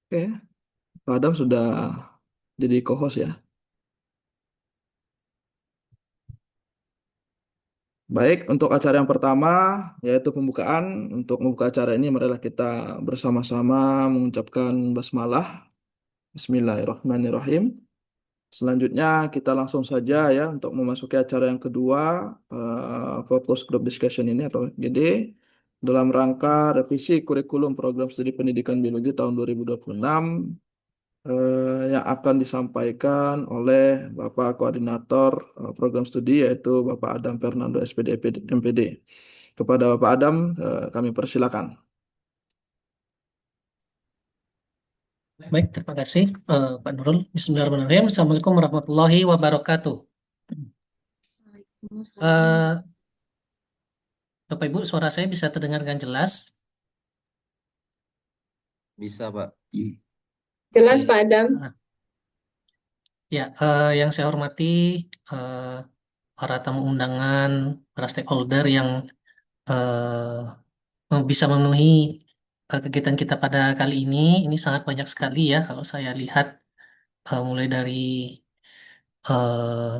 Oke, Pak Adam sudah jadi co-host ya. Baik, untuk acara yang pertama yaitu pembukaan. Untuk membuka acara ini marilah kita bersama-sama mengucapkan basmalah. Bismillahirrahmanirrahim. Selanjutnya kita langsung saja ya untuk memasuki acara yang kedua, fokus group discussion ini atau FGD dalam rangka revisi kurikulum program studi pendidikan biologi tahun 2026, yang akan disampaikan oleh Bapak Koordinator Program Studi yaitu Bapak Adam Fernando SPD MPD. Kepada Bapak Adam, kami persilakan. Baik, terima kasih Pak Nurul. Bismillahirrahmanirrahim. Assalamualaikum warahmatullahi wabarakatuh. Waalaikumsalam. Eh, Bapak Ibu, suara saya bisa terdengar dengan jelas? Bisa, Pak. Jelas Oke. Pak Adam. Ya, yang saya hormati eh, para tamu undangan, para stakeholder yang bisa memenuhi kegiatan kita pada kali ini. Ini sangat banyak sekali ya kalau saya lihat, mulai dari eh,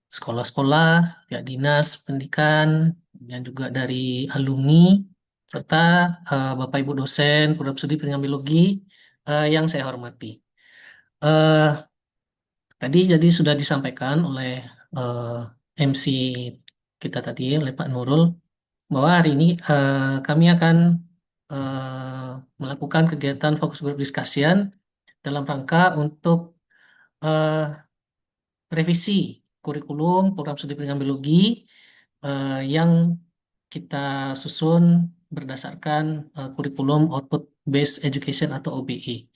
sekolah-sekolah, ya dinas pendidikan, dan juga dari alumni, serta Bapak Ibu dosen program studi pendidikan biologi yang saya hormati. Eh, Tadi jadi sudah disampaikan oleh MC kita tadi, oleh Pak Nurul, bahwa hari ini kami akan melakukan kegiatan fokus group discussion dalam rangka untuk eh, revisi kurikulum program studi pendidikan biologi yang kita susun berdasarkan kurikulum Output Based Education atau OBE.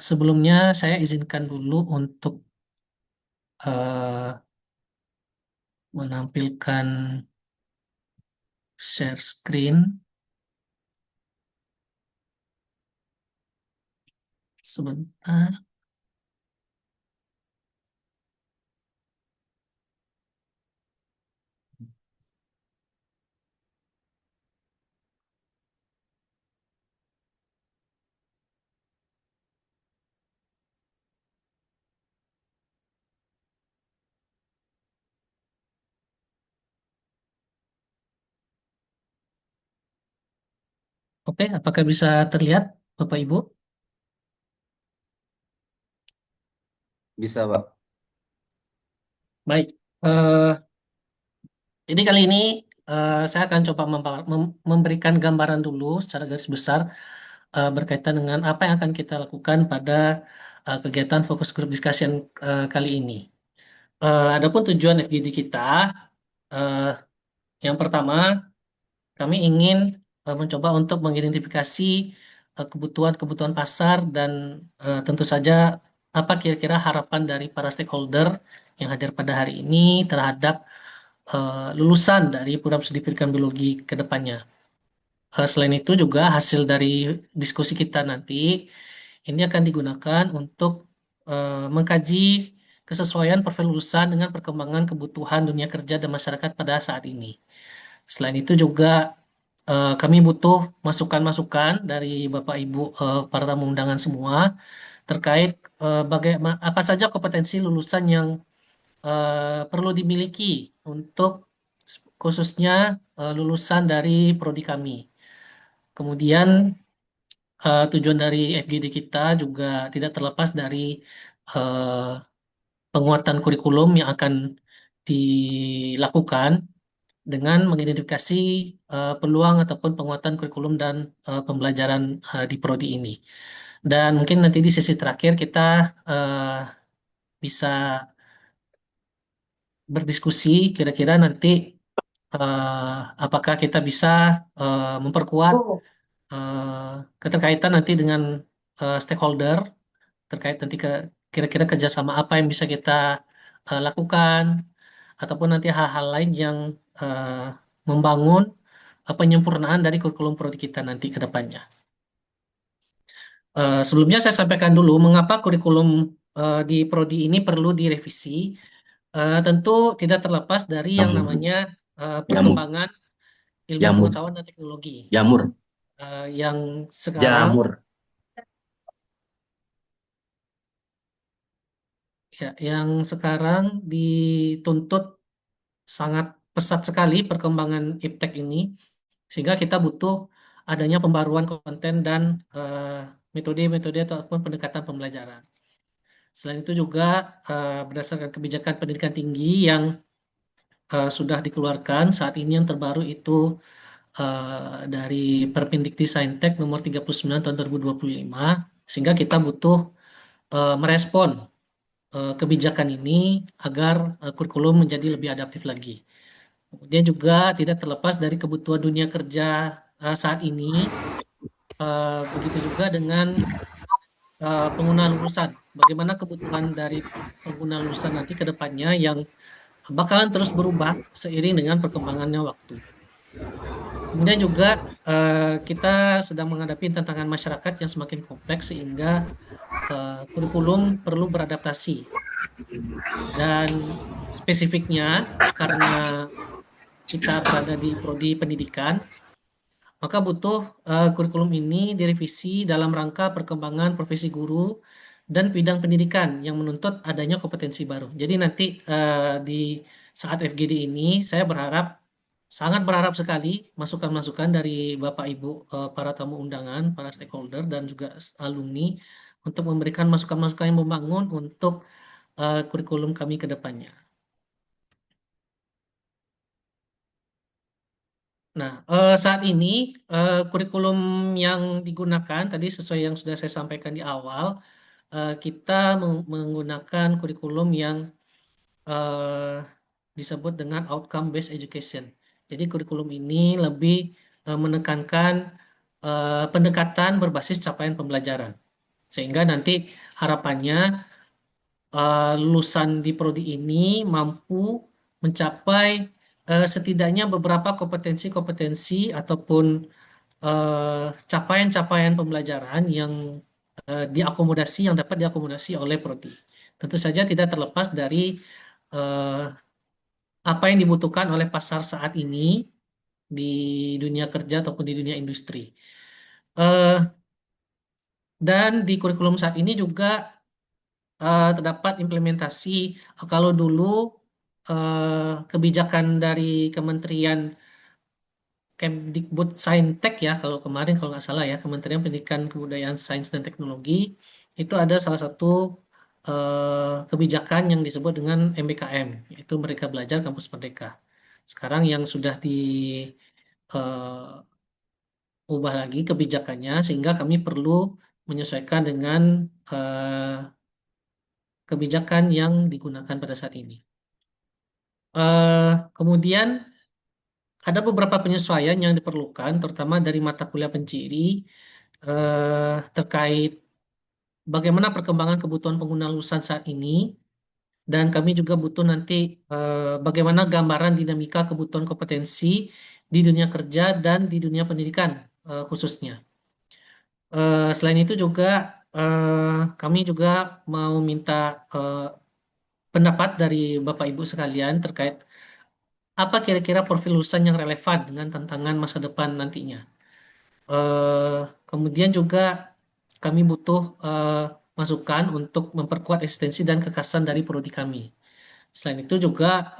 Sebelumnya saya izinkan dulu untuk eh, menampilkan share screen sebentar. Oke, apakah bisa terlihat Bapak Ibu? Bisa, Pak. Baik. Jadi kali ini saya akan coba memberikan gambaran dulu secara garis besar berkaitan dengan apa yang akan kita lakukan pada kegiatan fokus group discussion kali ini. Adapun tujuan FGD kita, eh, yang pertama kami ingin mencoba untuk mengidentifikasi kebutuhan-kebutuhan pasar dan tentu saja apa kira-kira harapan dari para stakeholder yang hadir pada hari ini terhadap lulusan dari program studi pendidikan biologi ke depannya. Selain itu juga hasil dari diskusi kita nanti ini akan digunakan untuk mengkaji kesesuaian profil lulusan dengan perkembangan kebutuhan dunia kerja dan masyarakat pada saat ini. Selain itu juga kami butuh masukan-masukan dari Bapak Ibu para tamu undangan semua terkait bagaimana apa saja kompetensi lulusan yang perlu dimiliki untuk khususnya lulusan dari prodi kami. Kemudian tujuan dari FGD kita juga tidak terlepas dari eh, penguatan kurikulum yang akan dilakukan dengan mengidentifikasi peluang ataupun penguatan kurikulum dan pembelajaran di prodi ini. Dan mungkin nanti di sesi terakhir kita eh, bisa berdiskusi kira-kira nanti apakah kita bisa memperkuat keterkaitan nanti dengan stakeholder terkait nanti kira-kira kerjasama apa yang bisa kita lakukan ataupun nanti hal-hal lain yang eh, membangun penyempurnaan dari kurikulum prodi kita nanti ke depannya. Sebelumnya saya sampaikan dulu mengapa kurikulum di prodi ini perlu direvisi. Tentu tidak terlepas dari yang Jamur, namanya jamur, perkembangan ilmu jamur, pengetahuan dan teknologi jamur, yang sekarang jamur. Ya, yang sekarang dituntut sangat pesat sekali perkembangan iptek ini, sehingga kita butuh adanya pembaruan konten dan metode-metode ataupun pendekatan pembelajaran. Selain itu juga berdasarkan kebijakan pendidikan tinggi yang sudah dikeluarkan saat ini, yang terbaru itu dari Permendikti-Saintek nomor 39 tahun 2025, sehingga kita butuh merespon kebijakan ini agar kurikulum menjadi lebih adaptif lagi. Kemudian juga tidak terlepas dari kebutuhan dunia kerja saat ini, begitu juga dengan pengguna lulusan. Bagaimana kebutuhan dari pengguna lulusan nanti ke depannya yang bakalan terus berubah seiring dengan perkembangannya waktu. Kemudian juga kita sedang menghadapi tantangan masyarakat yang semakin kompleks, sehingga kurikulum perlu beradaptasi. Dan spesifiknya karena kita berada di prodi pendidikan, maka butuh kurikulum ini direvisi dalam rangka perkembangan profesi guru dan bidang pendidikan yang menuntut adanya kompetensi baru. Jadi nanti di saat FGD ini saya sangat berharap sekali masukan-masukan dari Bapak Ibu para tamu undangan, para stakeholder dan juga alumni untuk memberikan masukan-masukan yang membangun untuk kurikulum kami ke depannya. Nah, saat ini kurikulum yang digunakan tadi sesuai yang sudah saya sampaikan di awal, kita menggunakan kurikulum yang eh, disebut dengan outcome based education. Jadi kurikulum ini lebih menekankan pendekatan berbasis capaian pembelajaran, sehingga nanti harapannya lulusan di prodi ini mampu mencapai setidaknya beberapa kompetensi-kompetensi ataupun capaian-capaian pembelajaran yang yang dapat diakomodasi oleh prodi. Tentu saja tidak terlepas dari eh, apa yang dibutuhkan oleh pasar saat ini di dunia kerja ataupun di dunia industri. Eh, dan di kurikulum saat ini juga terdapat implementasi. Kalau dulu kebijakan dari Kementerian Kemdikbud Saintek, ya kalau kemarin kalau nggak salah ya, Kementerian Pendidikan Kebudayaan Sains dan Teknologi, itu ada salah satu kebijakan yang disebut dengan MBKM, yaitu Mereka Belajar Kampus Merdeka. Sekarang yang sudah diubah lagi kebijakannya, sehingga kami perlu menyesuaikan dengan kebijakan yang digunakan pada saat ini. Kemudian ada beberapa penyesuaian yang diperlukan, terutama dari mata kuliah penciri terkait bagaimana perkembangan kebutuhan pengguna lulusan saat ini, dan kami juga butuh nanti bagaimana gambaran dinamika kebutuhan kompetensi di dunia kerja dan di dunia pendidikan khususnya. Selain itu juga kami juga mau minta pendapat dari Bapak Ibu sekalian terkait apa kira-kira profil lulusan yang relevan dengan tantangan masa depan nantinya. Kemudian juga kami butuh masukan untuk memperkuat eksistensi dan kekhasan dari prodi kami. Selain itu juga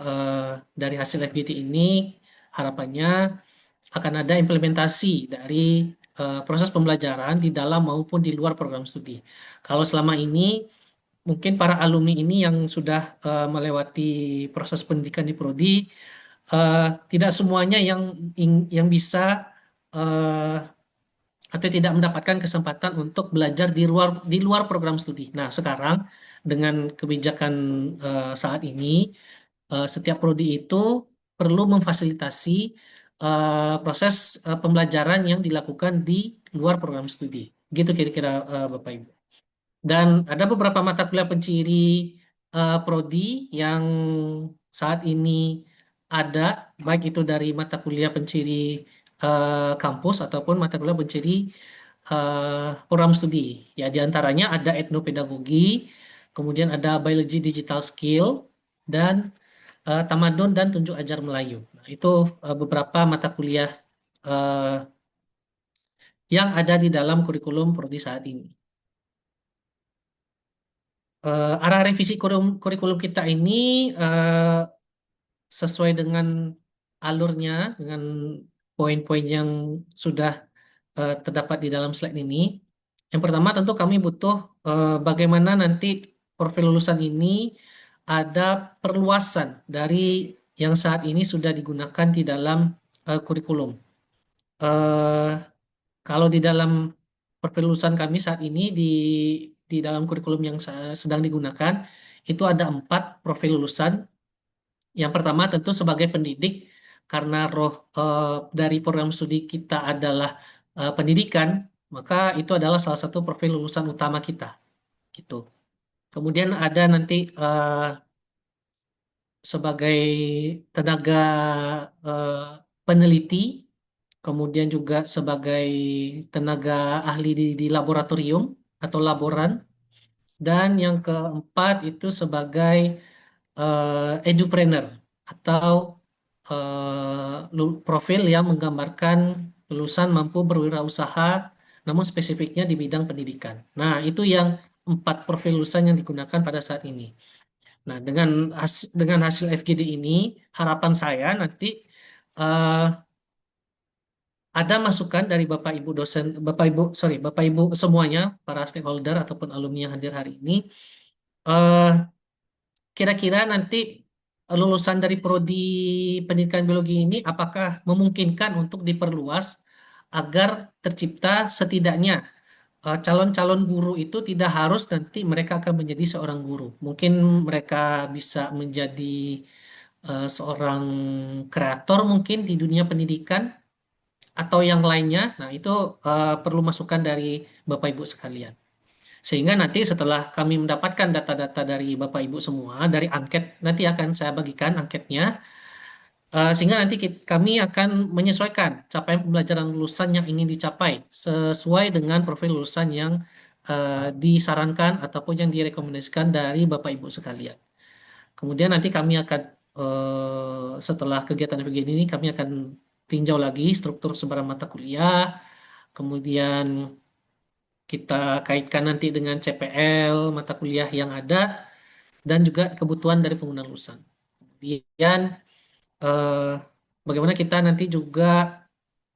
dari hasil FGD ini harapannya akan ada implementasi dari proses pembelajaran di dalam maupun di luar program studi. Kalau selama ini mungkin para alumni ini yang sudah melewati proses pendidikan di prodi tidak semuanya yang bisa uh, atau tidak mendapatkan kesempatan untuk belajar di luar program studi. Nah, sekarang dengan kebijakan saat ini, setiap prodi itu perlu memfasilitasi proses pembelajaran yang dilakukan di luar program studi. Gitu kira-kira Bapak Ibu. Dan ada beberapa mata kuliah penciri prodi yang saat ini ada, baik itu dari mata kuliah penciri kampus ataupun mata kuliah penciri program studi. Ya, diantaranya ada etnopedagogi, kemudian ada biologi digital skill, dan tamadun dan tunjuk ajar Melayu. Nah, itu beberapa mata kuliah uh, yang ada di dalam kurikulum prodi saat ini. arah revisi kurikulum kita ini sesuai dengan alurnya, dengan poin-poin yang sudah terdapat di dalam slide ini. Yang pertama tentu kami butuh bagaimana nanti profil lulusan ini ada perluasan dari yang saat ini sudah digunakan di dalam kurikulum. Eh, Kalau di dalam profil lulusan kami saat ini di dalam kurikulum yang sedang digunakan itu ada 4 profil lulusan. Yang pertama tentu sebagai pendidik karena roh dari program studi kita adalah pendidikan, maka itu adalah salah satu profil lulusan utama kita gitu. Kemudian ada nanti sebagai tenaga eh, peneliti, kemudian juga sebagai tenaga ahli di laboratorium atau laboran, dan yang keempat itu sebagai edupreneur atau profil yang menggambarkan lulusan mampu berwirausaha namun spesifiknya di bidang pendidikan. Nah, itu yang 4 profil lulusan yang digunakan pada saat ini. Nah, dengan hasil FGD ini, harapan saya nanti eh, ada masukan dari Bapak Ibu dosen, Bapak Ibu semuanya, para stakeholder ataupun alumni yang hadir hari ini. eh, Kira-kira nanti lulusan dari prodi pendidikan biologi ini apakah memungkinkan untuk diperluas agar tercipta setidaknya calon-calon guru itu tidak harus nanti mereka akan menjadi seorang guru. Mungkin mereka bisa menjadi seorang kreator mungkin di dunia pendidikan atau yang lainnya. Nah, itu perlu masukan dari Bapak Ibu sekalian. Sehingga nanti setelah kami mendapatkan data-data dari Bapak Ibu semua, dari angket, nanti akan saya bagikan anketnya, sehingga nanti kami akan menyesuaikan capaian pembelajaran lulusan yang ingin dicapai sesuai dengan profil lulusan yang disarankan ataupun yang direkomendasikan dari Bapak Ibu sekalian. Kemudian nanti kami akan setelah kegiatan begini ini kami akan tinjau lagi struktur sebaran mata kuliah, kemudian kita kaitkan nanti dengan CPL mata kuliah yang ada dan juga kebutuhan dari pengguna lulusan. Kemudian eh, bagaimana kita nanti juga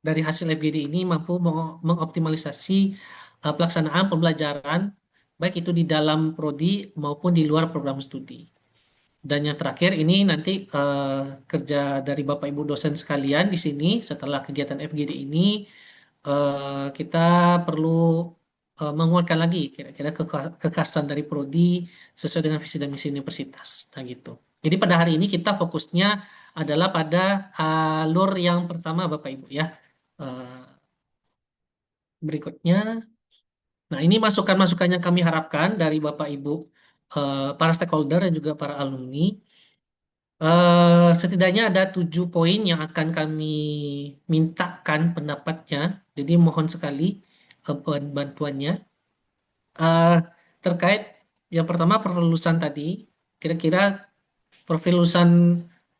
dari hasil FGD ini mampu mengoptimalisasi pelaksanaan pembelajaran baik itu di dalam prodi maupun di luar program studi. Dan yang terakhir ini nanti kerja dari Bapak Ibu dosen sekalian di sini setelah kegiatan FGD ini kita perlu menguatkan lagi kira-kira kekhasan dari prodi sesuai dengan visi dan misi universitas. Nah gitu. Jadi pada hari ini kita fokusnya adalah pada alur yang pertama Bapak Ibu ya. Eh, Berikutnya, nah ini masukan-masukan yang kami harapkan dari Bapak Ibu para stakeholder dan juga para alumni. Setidaknya ada 7 poin yang akan kami mintakan pendapatnya. Jadi mohon sekali bantuannya. Eh, Terkait yang pertama profil lulusan tadi, kira-kira profil lulusan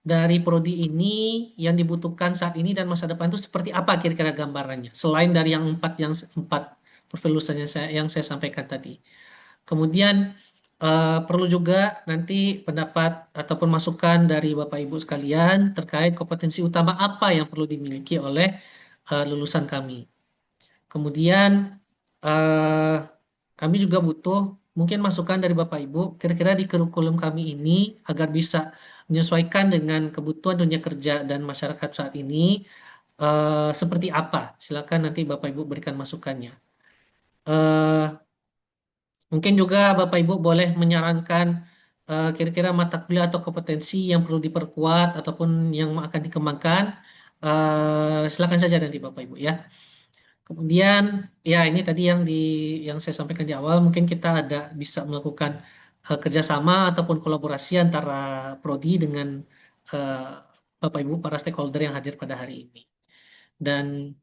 dari prodi ini yang dibutuhkan saat ini dan masa depan itu seperti apa kira-kira gambarannya? Selain dari empat profil lulusan yang saya sampaikan tadi. Kemudian perlu juga nanti pendapat ataupun masukan dari Bapak Ibu sekalian terkait kompetensi utama apa yang perlu dimiliki oleh lulusan kami. Kemudian eh, kami juga butuh mungkin masukan dari Bapak Ibu kira-kira di kurikulum kami ini agar bisa menyesuaikan dengan kebutuhan dunia kerja dan masyarakat saat ini seperti apa. Silakan nanti Bapak Ibu berikan masukannya. Eh, Mungkin juga Bapak Ibu boleh menyarankan kira-kira mata kuliah atau kompetensi yang perlu diperkuat ataupun yang akan dikembangkan. Silakan saja nanti Bapak Ibu ya. Kemudian ya ini tadi yang saya sampaikan di awal mungkin kita ada bisa melakukan kerjasama ataupun kolaborasi antara prodi dengan eh, Bapak Ibu para stakeholder yang hadir pada hari ini. Dan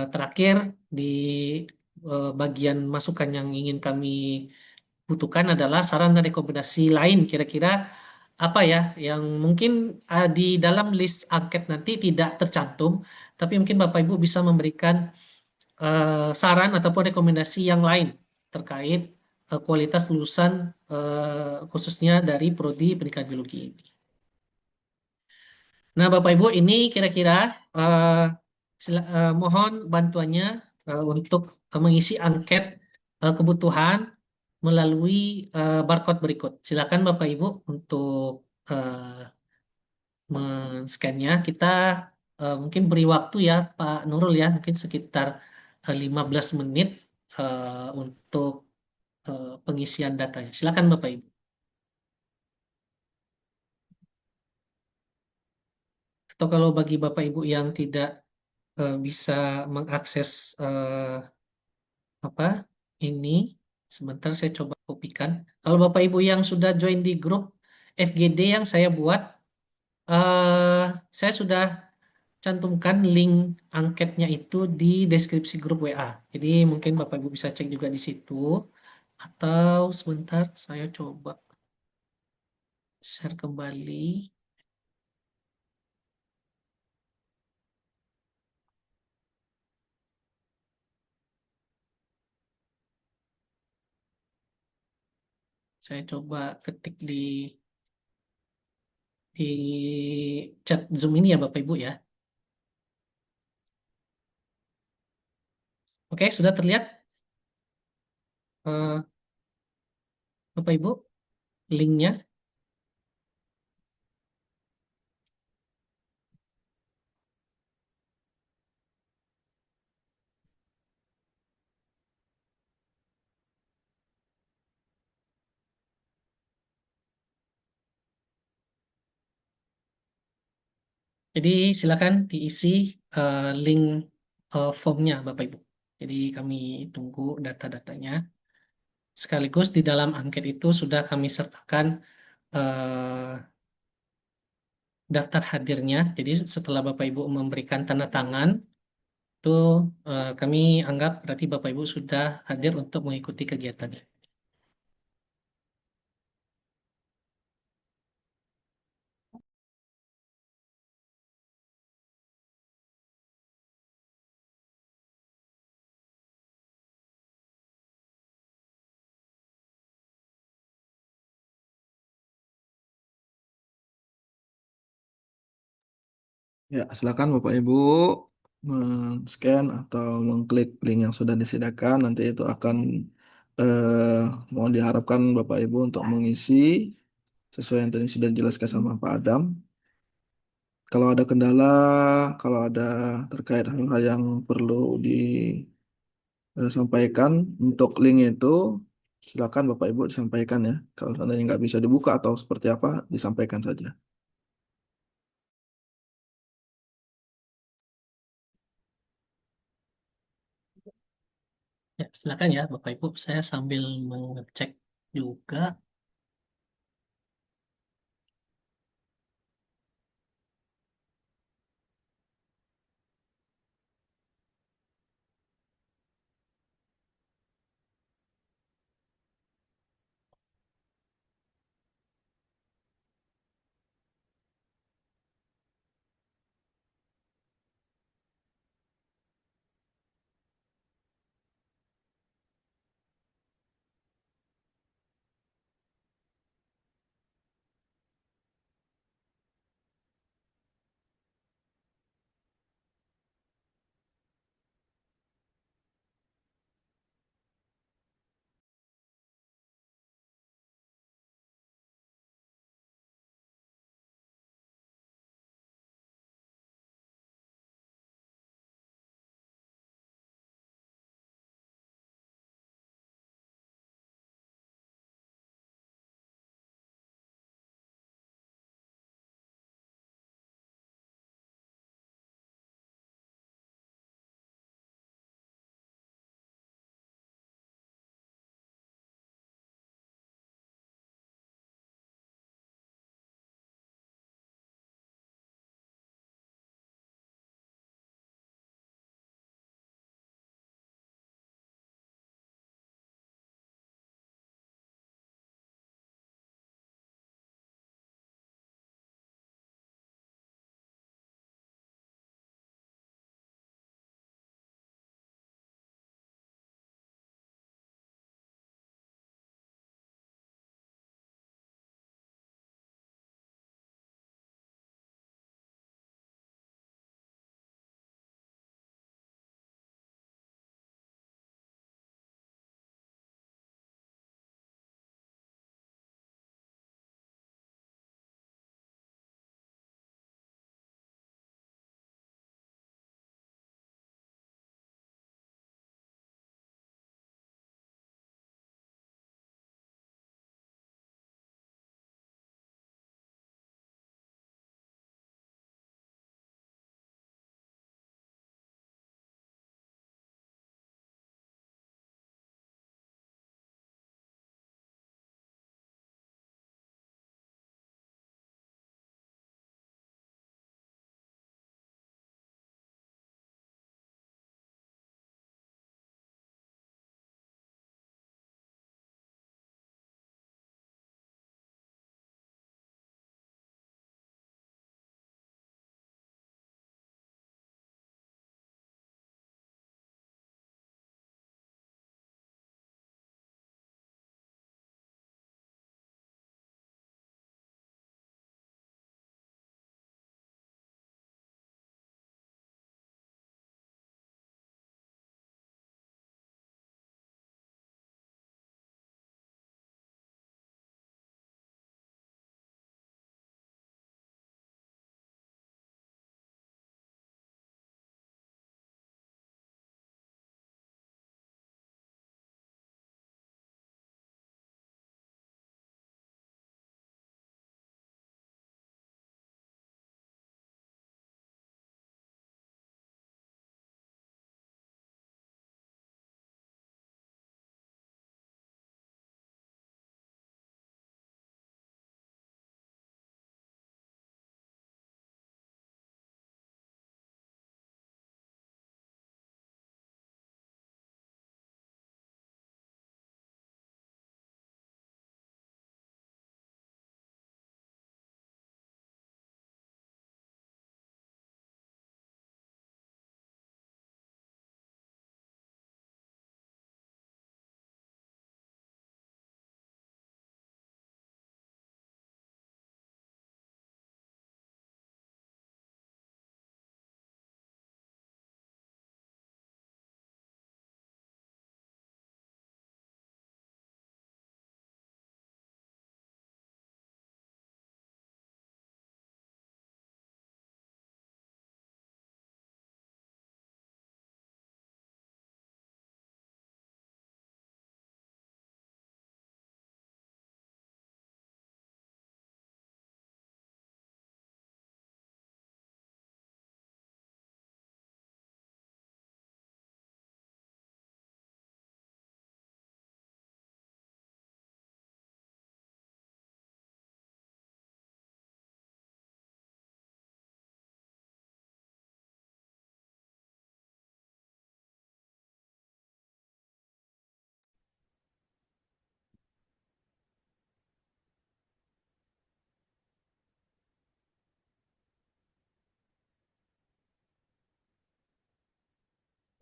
terakhir di bagian masukan yang ingin kami butuhkan adalah saran dan rekomendasi lain kira-kira apa ya yang mungkin di dalam list angket nanti tidak tercantum, tapi mungkin Bapak Ibu bisa memberikan saran ataupun rekomendasi yang lain terkait kualitas lulusan khususnya dari prodi pendidikan biologi ini. Nah, Bapak Ibu, ini kira-kira eh, mohon bantuannya untuk mengisi angket kebutuhan melalui barcode berikut. Silakan Bapak Ibu untuk men-scan-nya. Kita mungkin beri waktu ya Pak Nurul ya, mungkin sekitar 15 menit untuk pengisian datanya. Silakan Bapak Ibu. Atau kalau bagi Bapak Ibu yang tidak bisa mengakses apa ini, sebentar saya coba kopikan. Kalau Bapak Ibu yang sudah join di grup FGD yang saya buat, eh, saya sudah cantumkan link angketnya itu di deskripsi grup WA. Jadi mungkin Bapak Ibu bisa cek juga di situ. Atau sebentar saya coba share kembali. Saya coba ketik di chat Zoom ini ya Bapak Ibu ya. Oke, sudah terlihat eh, Bapak Ibu linknya. Jadi silakan diisi link formnya Bapak Ibu. Jadi kami tunggu data-datanya. Sekaligus di dalam angket itu sudah kami sertakan eh, daftar hadirnya. Jadi setelah Bapak Ibu memberikan tanda tangan, itu kami anggap berarti Bapak Ibu sudah hadir untuk mengikuti kegiatannya. Ya, silakan Bapak Ibu men-scan atau mengklik link yang sudah disediakan. Nanti itu akan mohon diharapkan Bapak Ibu untuk mengisi sesuai yang tadi sudah dijelaskan sama Pak Adam. Kalau ada kendala, kalau ada terkait hal-hal yang perlu disampaikan untuk link itu, silakan Bapak Ibu disampaikan ya. Kalau seandainya nggak bisa dibuka atau seperti apa, disampaikan saja. Ya, silakan ya Bapak Ibu. Saya sambil mengecek juga.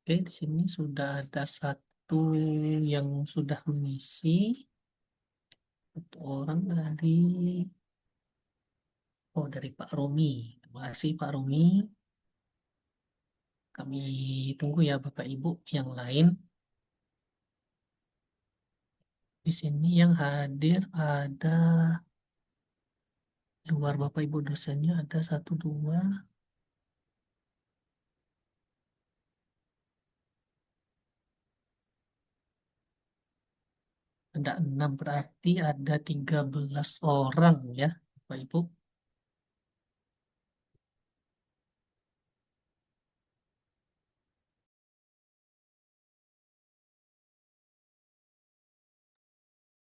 Oke, di sini sudah ada satu yang sudah mengisi. Satu orang dari Pak Romi. Terima kasih Pak Romi. Kami tunggu ya Bapak Ibu yang lain. Di sini yang hadir ada luar Bapak Ibu dosennya ada 1, 2. Ada 6, berarti ada 13 orang ya Bapak Ibu.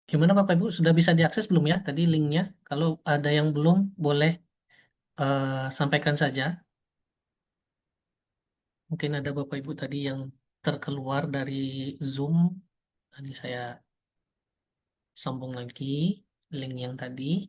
Gimana Bapak Ibu, sudah bisa diakses belum ya tadi linknya? Kalau ada yang belum, boleh sampaikan saja. Mungkin ada Bapak Ibu tadi yang terkeluar dari Zoom. Tadi saya sambung lagi link yang tadi.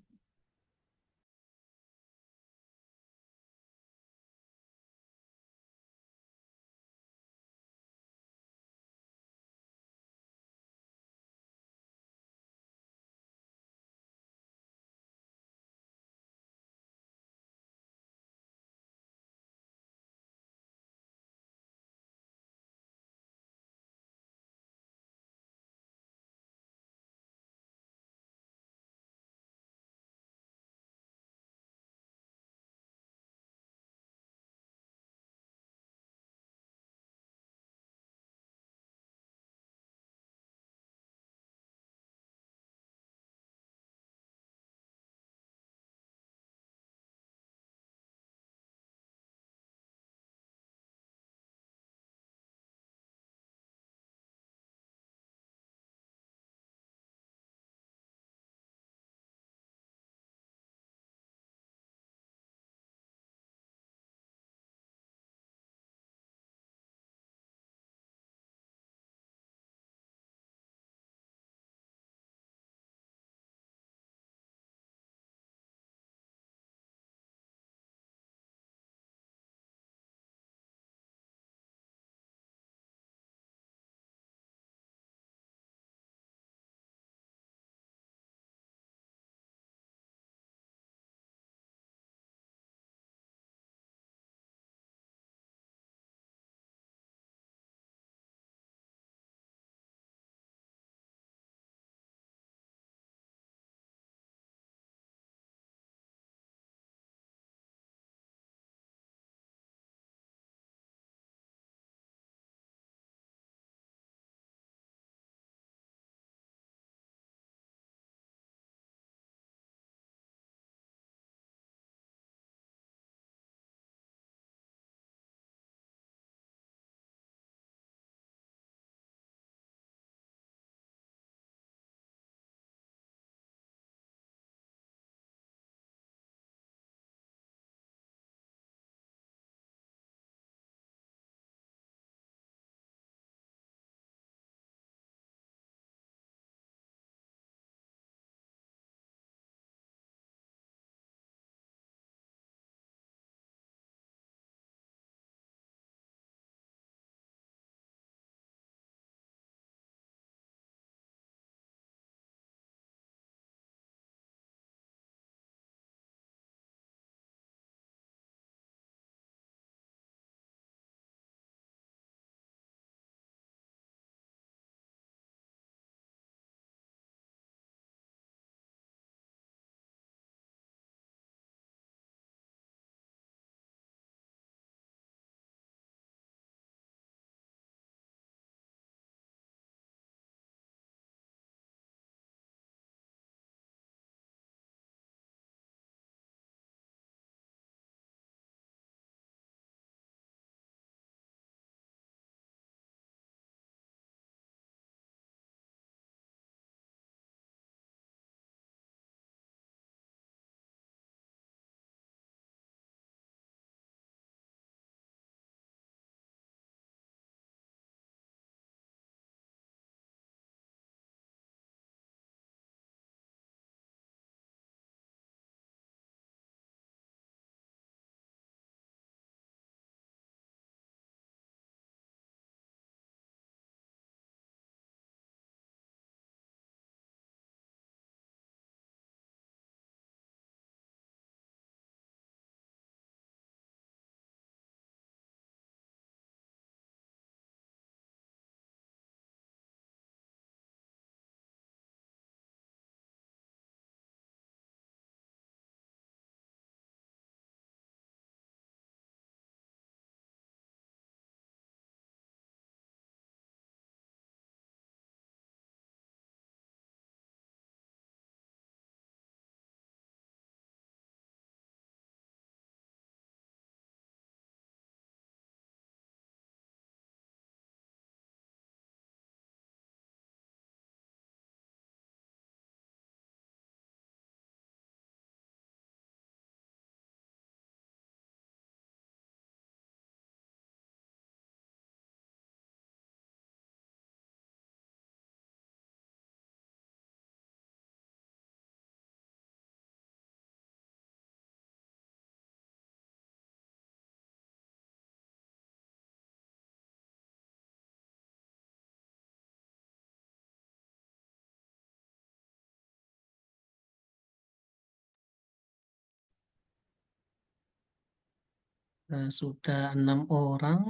Sudah 6 orang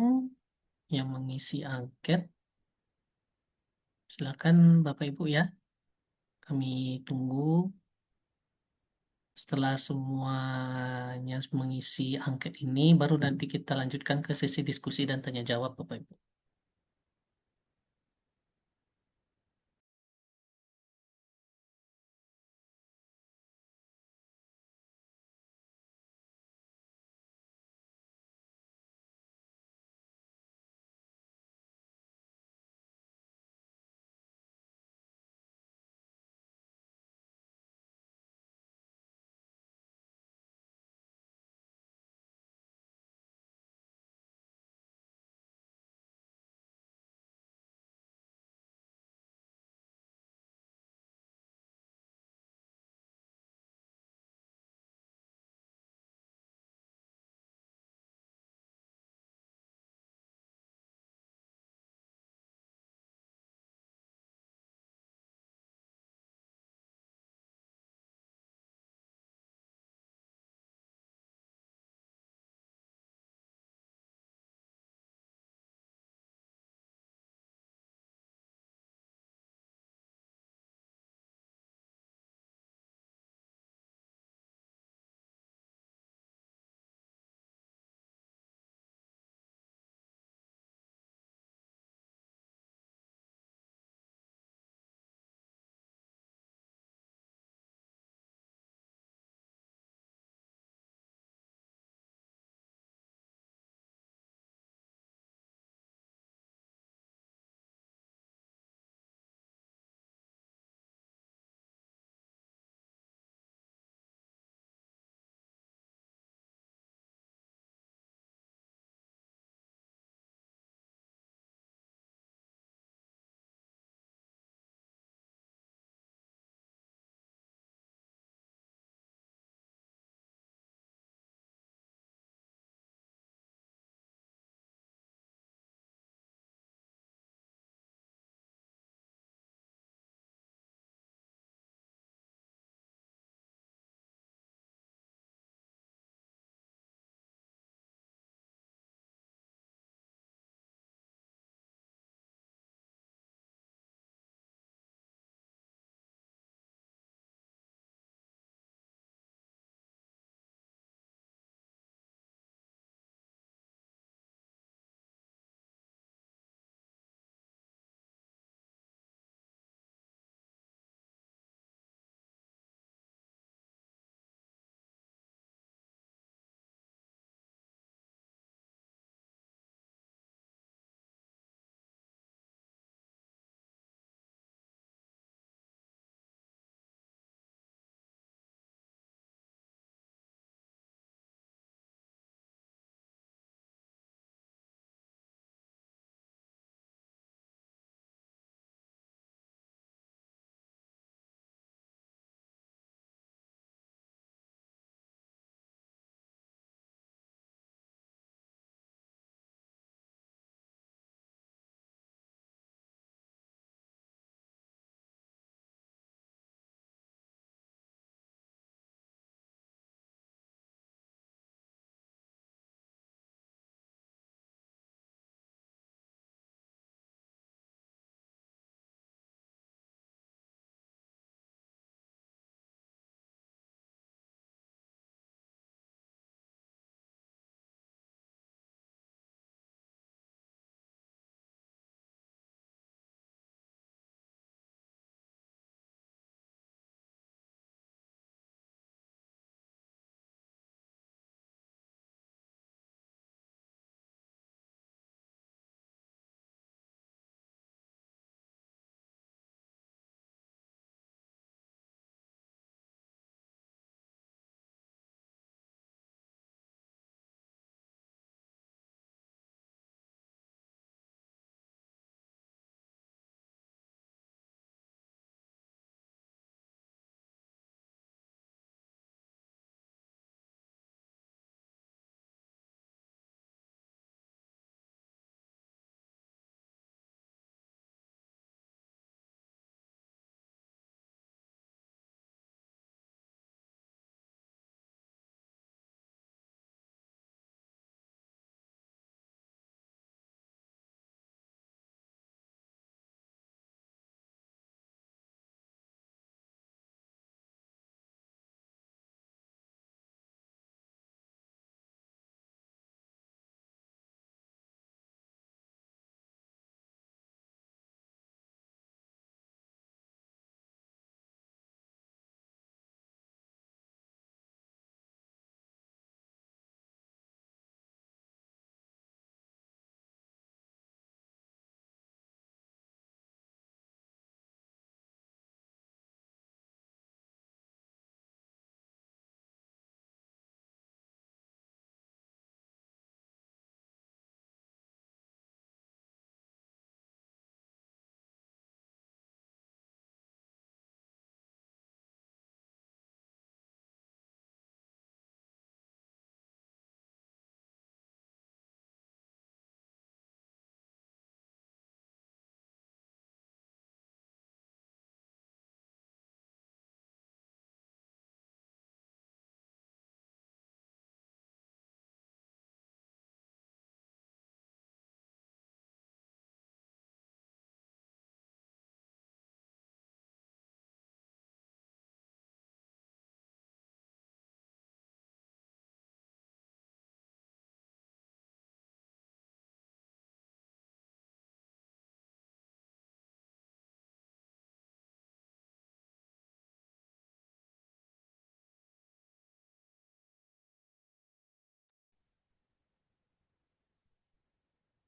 yang mengisi angket. Silakan Bapak Ibu ya. Kami tunggu setelah semuanya mengisi angket ini, baru nanti kita lanjutkan ke sesi diskusi dan tanya jawab Bapak Ibu.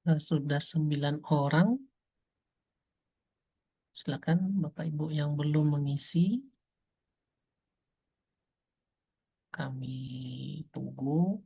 Sudah 9 orang. Silakan Bapak Ibu yang belum mengisi. Kami tunggu.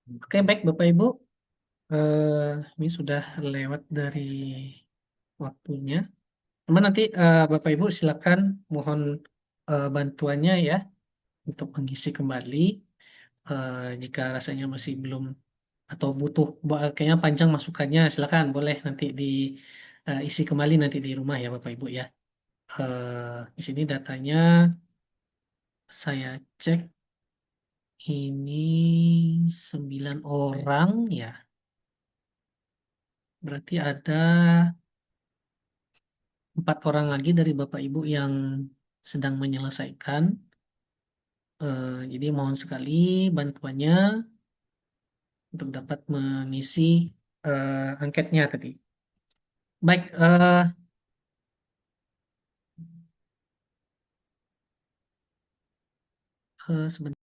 Oke, baik Bapak Ibu. Ini sudah lewat dari waktunya. Teman nanti Bapak Ibu silakan mohon bantuannya ya untuk mengisi kembali. Jika rasanya masih belum atau butuh kayaknya panjang masukannya, silakan boleh nanti diisi kembali nanti di rumah ya Bapak Ibu ya. Di sini datanya saya cek ini 9 orang ya. Berarti ada 4 orang lagi dari Bapak Ibu yang sedang menyelesaikan. Jadi mohon sekali bantuannya untuk dapat mengisi angketnya tadi. Baik, sebentar.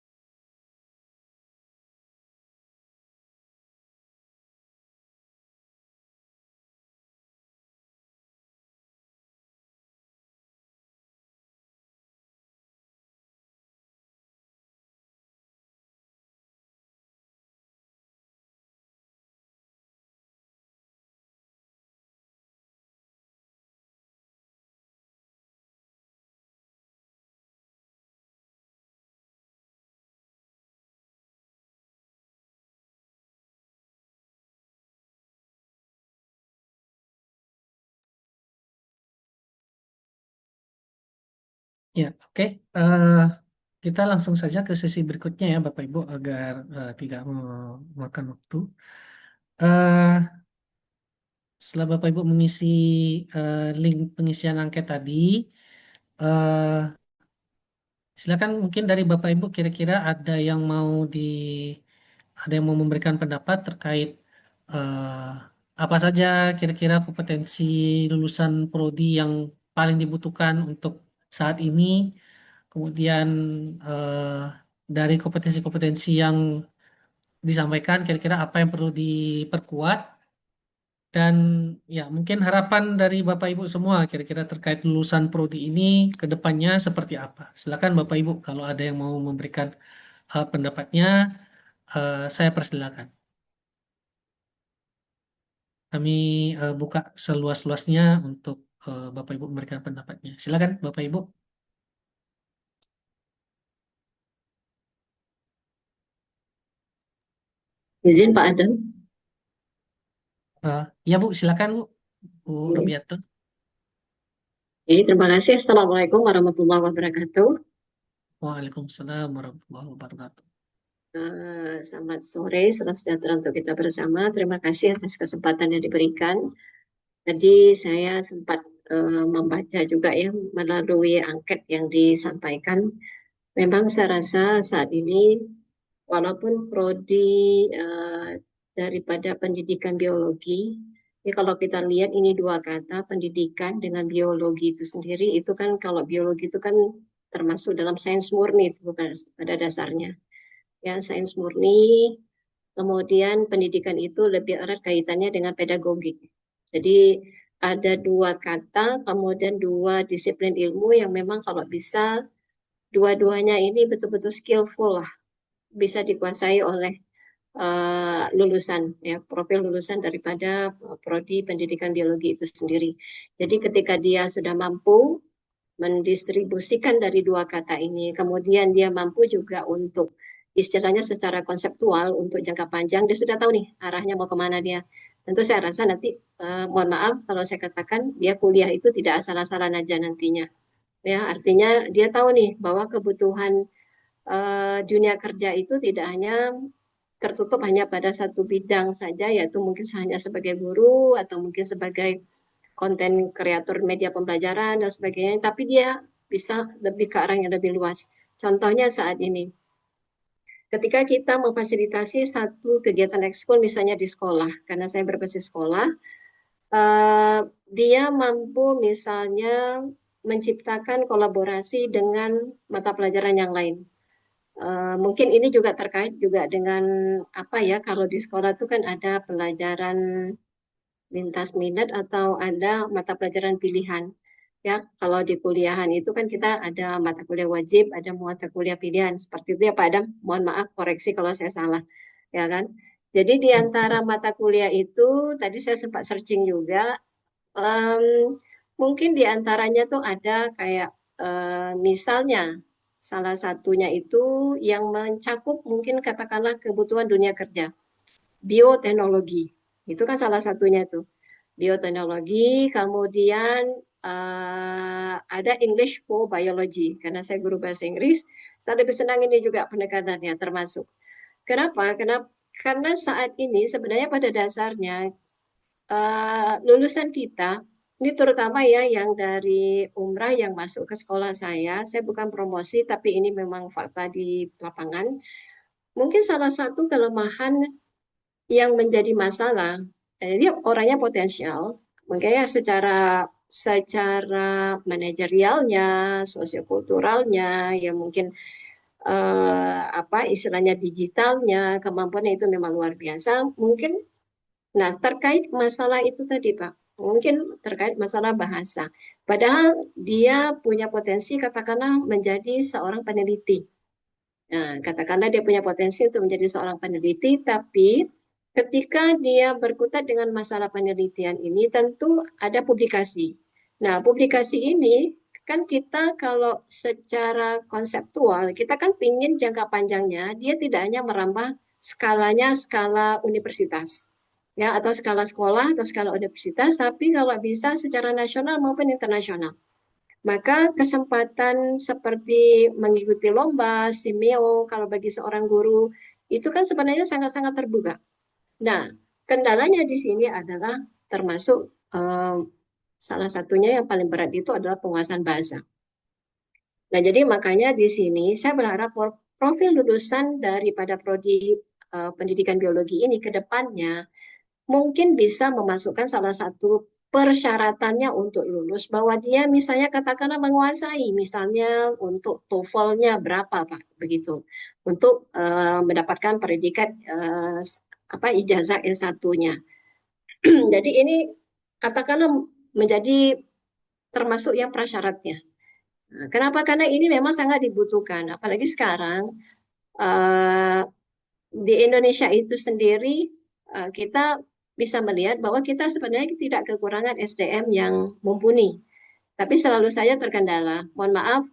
Ya, oke. Eh, kita langsung saja ke sesi berikutnya ya, Bapak Ibu, agar tidak memakan waktu. Eh, setelah Bapak Ibu mengisi link pengisian angket tadi, eh, silakan mungkin dari Bapak Ibu kira-kira ada yang mau memberikan pendapat terkait eh, apa saja kira-kira kompetensi lulusan prodi yang paling dibutuhkan untuk saat ini. Kemudian eh, dari kompetensi-kompetensi yang disampaikan kira-kira apa yang perlu diperkuat dan ya mungkin harapan dari Bapak Ibu semua kira-kira terkait lulusan prodi ini ke depannya seperti apa. Silakan Bapak Ibu kalau ada yang mau memberikan pendapatnya, saya persilakan. Kami buka seluas-luasnya untuk Bapak Ibu memberikan pendapatnya. Silakan Bapak Ibu. Izin Pak Adam. Ya Bu, silakan Bu Oke. Rubiato. Terima kasih. Assalamualaikum warahmatullahi wabarakatuh. Waalaikumsalam warahmatullahi wabarakatuh. Selamat sore, salam sejahtera untuk kita bersama. Terima kasih atas kesempatan yang diberikan. Tadi saya sempat membaca juga ya melalui angket yang disampaikan. Memang saya rasa saat ini walaupun prodi daripada pendidikan biologi, ini kalau kita lihat ini dua kata pendidikan dengan biologi itu sendiri itu kan kalau biologi itu kan termasuk dalam sains murni itu pada dasarnya ya sains murni. Kemudian pendidikan itu lebih erat kaitannya dengan pedagogik. Jadi ada dua kata, kemudian dua disiplin ilmu yang memang kalau bisa dua-duanya ini betul-betul skillful lah, bisa dikuasai oleh lulusan ya profil lulusan daripada prodi pendidikan biologi itu sendiri. Jadi ketika dia sudah mampu mendistribusikan dari dua kata ini, kemudian dia mampu juga untuk istilahnya secara konseptual untuk jangka panjang, dia sudah tahu nih arahnya mau kemana dia. Tentu saya rasa nanti, mohon maaf kalau saya katakan dia kuliah itu tidak asal-asalan aja nantinya. Ya, artinya dia tahu nih bahwa kebutuhan dunia kerja itu tidak hanya tertutup hanya pada satu bidang saja, yaitu mungkin hanya sebagai guru atau mungkin sebagai konten kreator media pembelajaran dan sebagainya, tapi dia bisa lebih ke arah yang lebih luas. Contohnya saat ini, ketika kita memfasilitasi satu kegiatan ekskul misalnya di sekolah, karena saya berbasis sekolah, dia mampu misalnya menciptakan kolaborasi dengan mata pelajaran yang lain. Mungkin ini juga terkait juga dengan apa ya, kalau di sekolah itu kan ada pelajaran lintas minat atau ada mata pelajaran pilihan. Ya, kalau di kuliahan itu kan kita ada mata kuliah wajib, ada mata kuliah pilihan. Seperti itu ya Pak Adam. Mohon maaf koreksi kalau saya salah. Ya kan? Jadi di antara mata kuliah itu tadi saya sempat searching juga, mungkin di antaranya tuh ada kayak misalnya salah satunya itu yang mencakup mungkin katakanlah kebutuhan dunia kerja, bioteknologi. Itu kan salah satunya tuh. Bioteknologi, kemudian ada English for Biology. Karena saya guru bahasa Inggris, saya lebih senang ini juga pendekatannya termasuk. Kenapa? Karena saat ini sebenarnya pada dasarnya lulusan kita, ini terutama ya yang dari umrah yang masuk ke sekolah saya bukan promosi, tapi ini memang fakta di lapangan. Mungkin salah satu kelemahan yang menjadi masalah, dia orangnya potensial, makanya secara manajerialnya, sosiokulturalnya, ya mungkin apa istilahnya digitalnya, kemampuannya itu memang luar biasa. Mungkin, nah terkait masalah itu tadi Pak, mungkin terkait masalah bahasa. Padahal dia punya potensi katakanlah menjadi seorang peneliti. Nah, katakanlah dia punya potensi untuk menjadi seorang peneliti, tapi ketika dia berkutat dengan masalah penelitian ini, tentu ada publikasi. Nah, publikasi ini kan kita kalau secara konseptual, kita kan pingin jangka panjangnya, dia tidak hanya merambah skalanya skala universitas, ya atau skala sekolah atau skala universitas, tapi kalau bisa secara nasional maupun internasional. Maka kesempatan seperti mengikuti lomba, simeo, kalau bagi seorang guru, itu kan sebenarnya sangat-sangat terbuka. Nah, kendalanya di sini adalah termasuk salah satunya yang paling berat itu adalah penguasaan bahasa. Nah, jadi makanya di sini saya berharap profil lulusan daripada prodi pendidikan biologi ini ke depannya mungkin bisa memasukkan salah satu persyaratannya untuk lulus bahwa dia misalnya katakanlah menguasai misalnya untuk TOEFL-nya berapa Pak begitu untuk mendapatkan predikat ijazah S1-nya. Jadi ini katakanlah menjadi termasuk yang prasyaratnya. Nah, kenapa? Karena ini memang sangat dibutuhkan, apalagi sekarang di Indonesia itu sendiri kita bisa melihat bahwa kita sebenarnya tidak kekurangan SDM yang mumpuni, tapi selalu saja terkendala. Mohon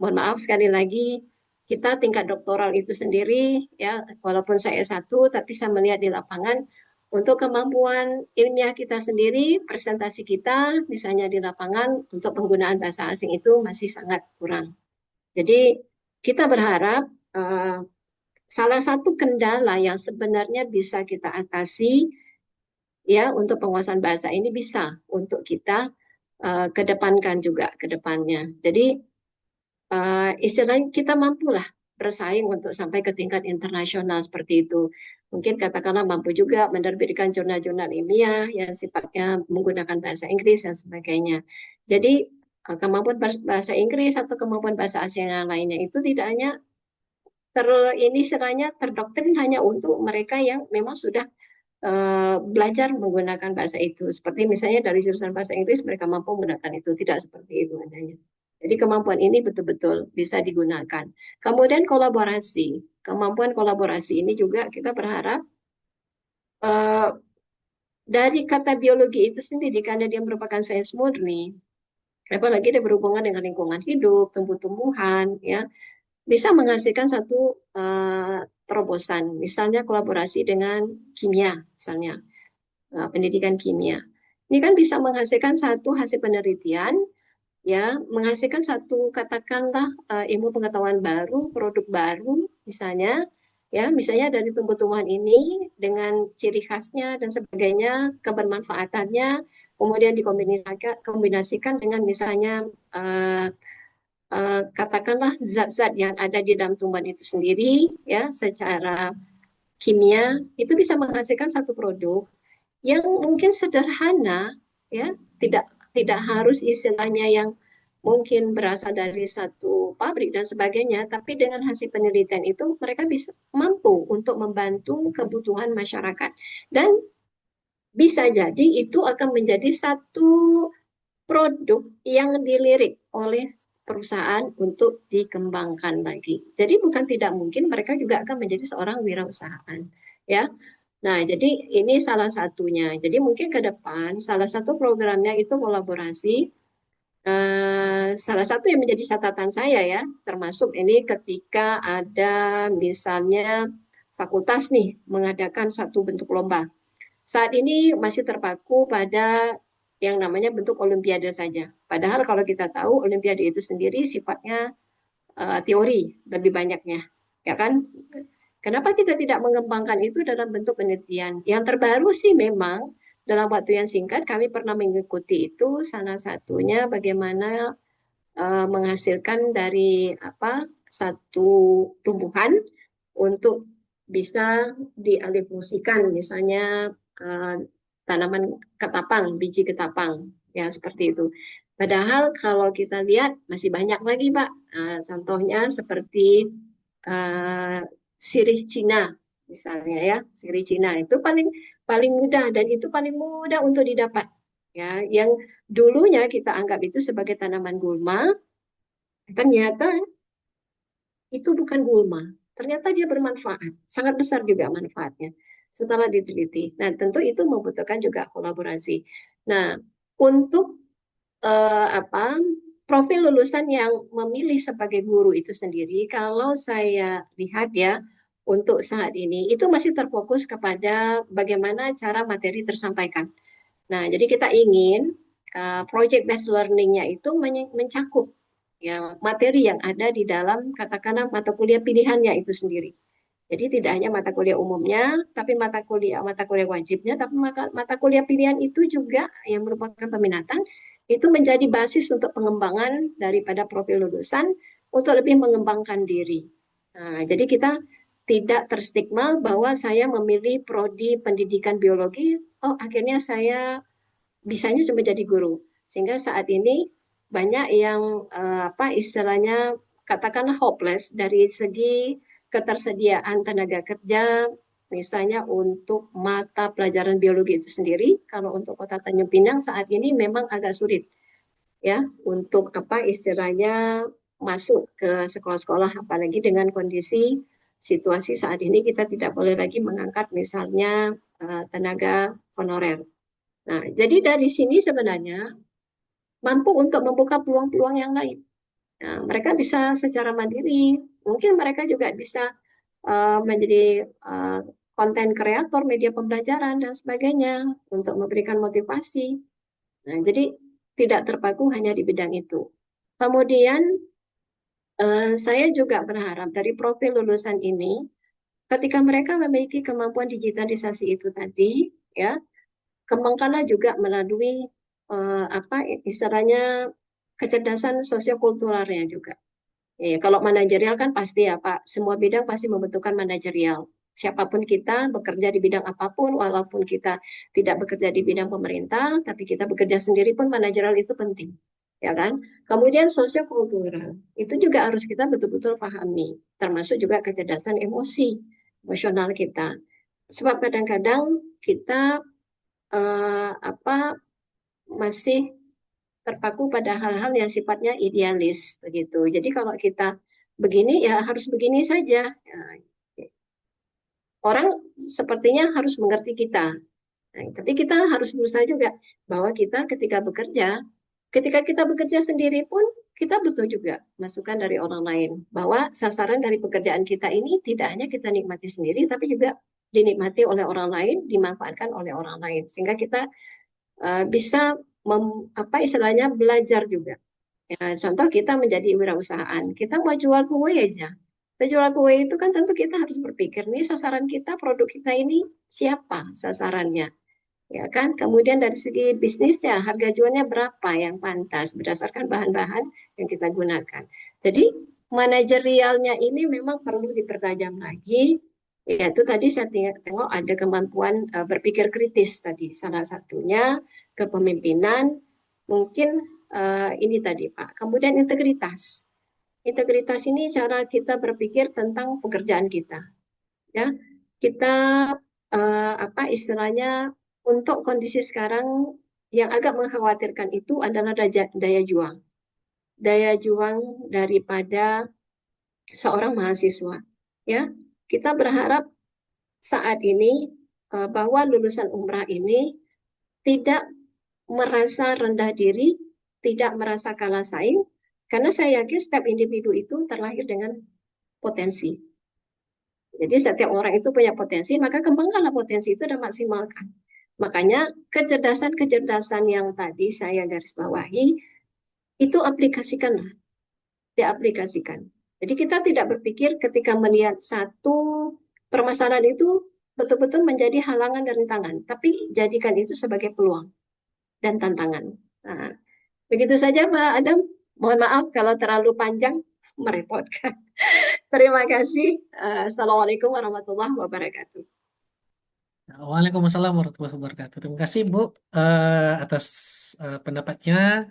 maaf sekali lagi, kita tingkat doktoral itu sendiri, ya, walaupun saya S1, tapi saya melihat di lapangan, untuk kemampuan ilmiah kita sendiri, presentasi kita, misalnya di lapangan, untuk penggunaan bahasa asing itu masih sangat kurang. Jadi, kita berharap salah satu kendala yang sebenarnya bisa kita atasi, ya, untuk penguasaan bahasa ini bisa untuk kita kedepankan juga ke depannya. Jadi, istilahnya kita mampulah bersaing untuk sampai ke tingkat internasional seperti itu. Mungkin katakanlah mampu juga menerbitkan jurnal-jurnal ilmiah yang sifatnya menggunakan bahasa Inggris dan sebagainya. Jadi kemampuan bahasa Inggris atau kemampuan bahasa asing yang lainnya itu tidak hanya ini istilahnya terdoktrin hanya untuk mereka yang memang sudah belajar menggunakan bahasa itu. Seperti misalnya dari jurusan bahasa Inggris mereka mampu menggunakan itu, tidak seperti itu adanya. Jadi kemampuan ini betul-betul bisa digunakan. Kemudian kolaborasi, kemampuan kolaborasi ini juga kita berharap dari kata biologi itu sendiri karena dia merupakan sains murni, apalagi dia berhubungan dengan lingkungan hidup, tumbuh-tumbuhan, ya, bisa menghasilkan satu terobosan, misalnya kolaborasi dengan kimia, misalnya pendidikan kimia. Ini kan bisa menghasilkan satu hasil penelitian, ya, menghasilkan satu katakanlah ilmu pengetahuan baru, produk baru, misalnya, ya, misalnya dari tumbuh-tumbuhan ini dengan ciri khasnya dan sebagainya, kebermanfaatannya, kemudian dikombinasikan dengan misalnya katakanlah zat-zat yang ada di dalam tumbuhan itu sendiri, ya, secara kimia itu bisa menghasilkan satu produk yang mungkin sederhana, ya, tidak tidak harus istilahnya yang mungkin berasal dari satu pabrik dan sebagainya, tapi dengan hasil penelitian itu mereka bisa mampu untuk membantu kebutuhan masyarakat dan bisa jadi itu akan menjadi satu produk yang dilirik oleh perusahaan untuk dikembangkan lagi. Jadi bukan tidak mungkin mereka juga akan menjadi seorang wirausahaan, ya. Nah, jadi ini salah satunya. Jadi mungkin ke depan salah satu programnya itu kolaborasi. Salah satu yang menjadi catatan saya, ya, termasuk ini ketika ada misalnya fakultas nih mengadakan satu bentuk lomba. Saat ini masih terpaku pada yang namanya bentuk olimpiade saja. Padahal kalau kita tahu olimpiade itu sendiri sifatnya teori lebih banyaknya, ya kan? Kenapa kita tidak mengembangkan itu dalam bentuk penelitian? Yang terbaru sih memang dalam waktu yang singkat kami pernah mengikuti itu, salah satunya bagaimana menghasilkan dari satu tumbuhan untuk bisa dialihfungsikan, misalnya tanaman ketapang, biji ketapang, ya, seperti itu. Padahal kalau kita lihat masih banyak lagi, Pak. Contohnya seperti sirih Cina, misalnya, ya, sirih Cina itu paling paling mudah dan itu paling mudah untuk didapat, ya. Yang dulunya kita anggap itu sebagai tanaman gulma, ternyata itu bukan gulma. Ternyata dia bermanfaat, sangat besar juga manfaatnya setelah diteliti. Nah, tentu itu membutuhkan juga kolaborasi. Nah, untuk profil lulusan yang memilih sebagai guru itu sendiri, kalau saya lihat, ya, untuk saat ini itu masih terfokus kepada bagaimana cara materi tersampaikan. Nah, jadi kita ingin project based learning-nya itu mencakup ya materi yang ada di dalam katakanlah mata kuliah pilihannya itu sendiri. Jadi tidak hanya mata kuliah umumnya, tapi mata kuliah wajibnya, tapi mata kuliah pilihan itu juga yang merupakan peminatan itu menjadi basis untuk pengembangan daripada profil lulusan untuk lebih mengembangkan diri. Nah, jadi kita tidak terstigma bahwa saya memilih prodi pendidikan biologi, oh akhirnya saya bisanya cuma jadi guru. Sehingga saat ini banyak yang apa istilahnya katakanlah hopeless dari segi ketersediaan tenaga kerja, misalnya untuk mata pelajaran biologi itu sendiri. Kalau untuk Kota Tanjung Pinang saat ini memang agak sulit ya untuk apa istilahnya masuk ke sekolah-sekolah, apalagi dengan kondisi situasi saat ini kita tidak boleh lagi mengangkat misalnya tenaga honorer. Nah, jadi dari sini sebenarnya mampu untuk membuka peluang-peluang yang lain. Nah, mereka bisa secara mandiri, mungkin mereka juga bisa menjadi konten kreator media pembelajaran dan sebagainya untuk memberikan motivasi. Nah, jadi tidak terpaku hanya di bidang itu. Kemudian saya juga berharap dari profil lulusan ini, ketika mereka memiliki kemampuan digitalisasi itu tadi, ya kembangkanlah juga melalui apa istilahnya kecerdasan sosiokulturalnya juga. Ya, kalau manajerial kan pasti ya Pak, semua bidang pasti membutuhkan manajerial. Siapapun kita bekerja di bidang apapun, walaupun kita tidak bekerja di bidang pemerintah, tapi kita bekerja sendiri pun manajerial itu penting, ya kan? Kemudian sosiokultural itu juga harus kita betul-betul pahami, termasuk juga kecerdasan emosional kita. Sebab kadang-kadang kita apa masih terpaku pada hal-hal yang sifatnya idealis begitu. Jadi kalau kita begini ya harus begini saja. Ya, orang sepertinya harus mengerti kita. Nah, tapi kita harus berusaha juga bahwa kita ketika kita bekerja sendiri pun kita butuh juga masukan dari orang lain bahwa sasaran dari pekerjaan kita ini tidak hanya kita nikmati sendiri tapi juga dinikmati oleh orang lain, dimanfaatkan oleh orang lain sehingga kita bisa apa istilahnya belajar juga. Ya, contoh kita menjadi wirausahaan, kita mau jual kue aja. Kita jual kue itu kan tentu kita harus berpikir nih sasaran kita, produk kita ini siapa sasarannya, ya kan? Kemudian dari segi bisnisnya, harga jualnya berapa yang pantas berdasarkan bahan-bahan yang kita gunakan. Jadi manajerialnya ini memang perlu dipertajam lagi. Yaitu tadi saya tengok ada kemampuan berpikir kritis tadi, salah satunya kepemimpinan, mungkin ini tadi Pak. Kemudian integritas. Integritas ini cara kita berpikir tentang pekerjaan kita. Ya, kita apa istilahnya untuk kondisi sekarang yang agak mengkhawatirkan itu adalah daya juang. Daya juang daripada seorang mahasiswa. Ya, kita berharap saat ini bahwa lulusan umrah ini tidak merasa rendah diri, tidak merasa kalah saing, karena saya yakin setiap individu itu terlahir dengan potensi. Jadi setiap orang itu punya potensi, maka kembangkanlah potensi itu dan maksimalkan. Makanya kecerdasan-kecerdasan yang tadi saya garis bawahi, itu aplikasikanlah, diaplikasikan. Jadi kita tidak berpikir ketika melihat satu permasalahan itu betul-betul menjadi halangan dan rintangan, tapi jadikan itu sebagai peluang dan tantangan. Nah, begitu saja Pak Adam. Mohon maaf kalau terlalu panjang merepotkan. Terima kasih. Assalamualaikum warahmatullahi wabarakatuh. Waalaikumsalam warahmatullahi wabarakatuh. Terima kasih Bu atas pendapatnya.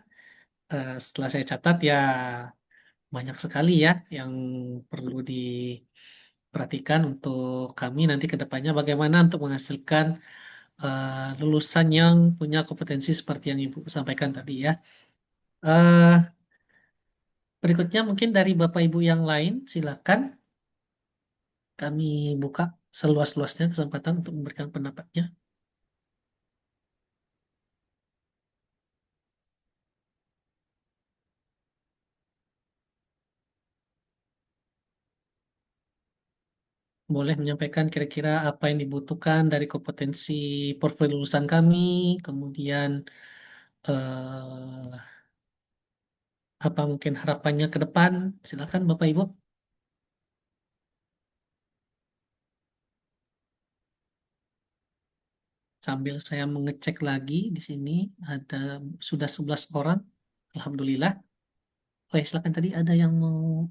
Setelah saya catat ya banyak sekali ya yang perlu diperhatikan untuk kami nanti ke depannya bagaimana untuk menghasilkan lulusan yang punya kompetensi seperti yang Ibu sampaikan tadi ya. Eh, Berikutnya mungkin dari Bapak Ibu yang lain silakan kami buka seluas-luasnya kesempatan untuk memberikan pendapatnya. Boleh menyampaikan kira-kira apa yang dibutuhkan dari kompetensi portfolio lulusan kami, kemudian eh, apa mungkin harapannya ke depan? Silakan Bapak Ibu. Sambil saya mengecek lagi di sini ada sudah 11 orang. Alhamdulillah. Oh ya, silakan tadi ada yang mau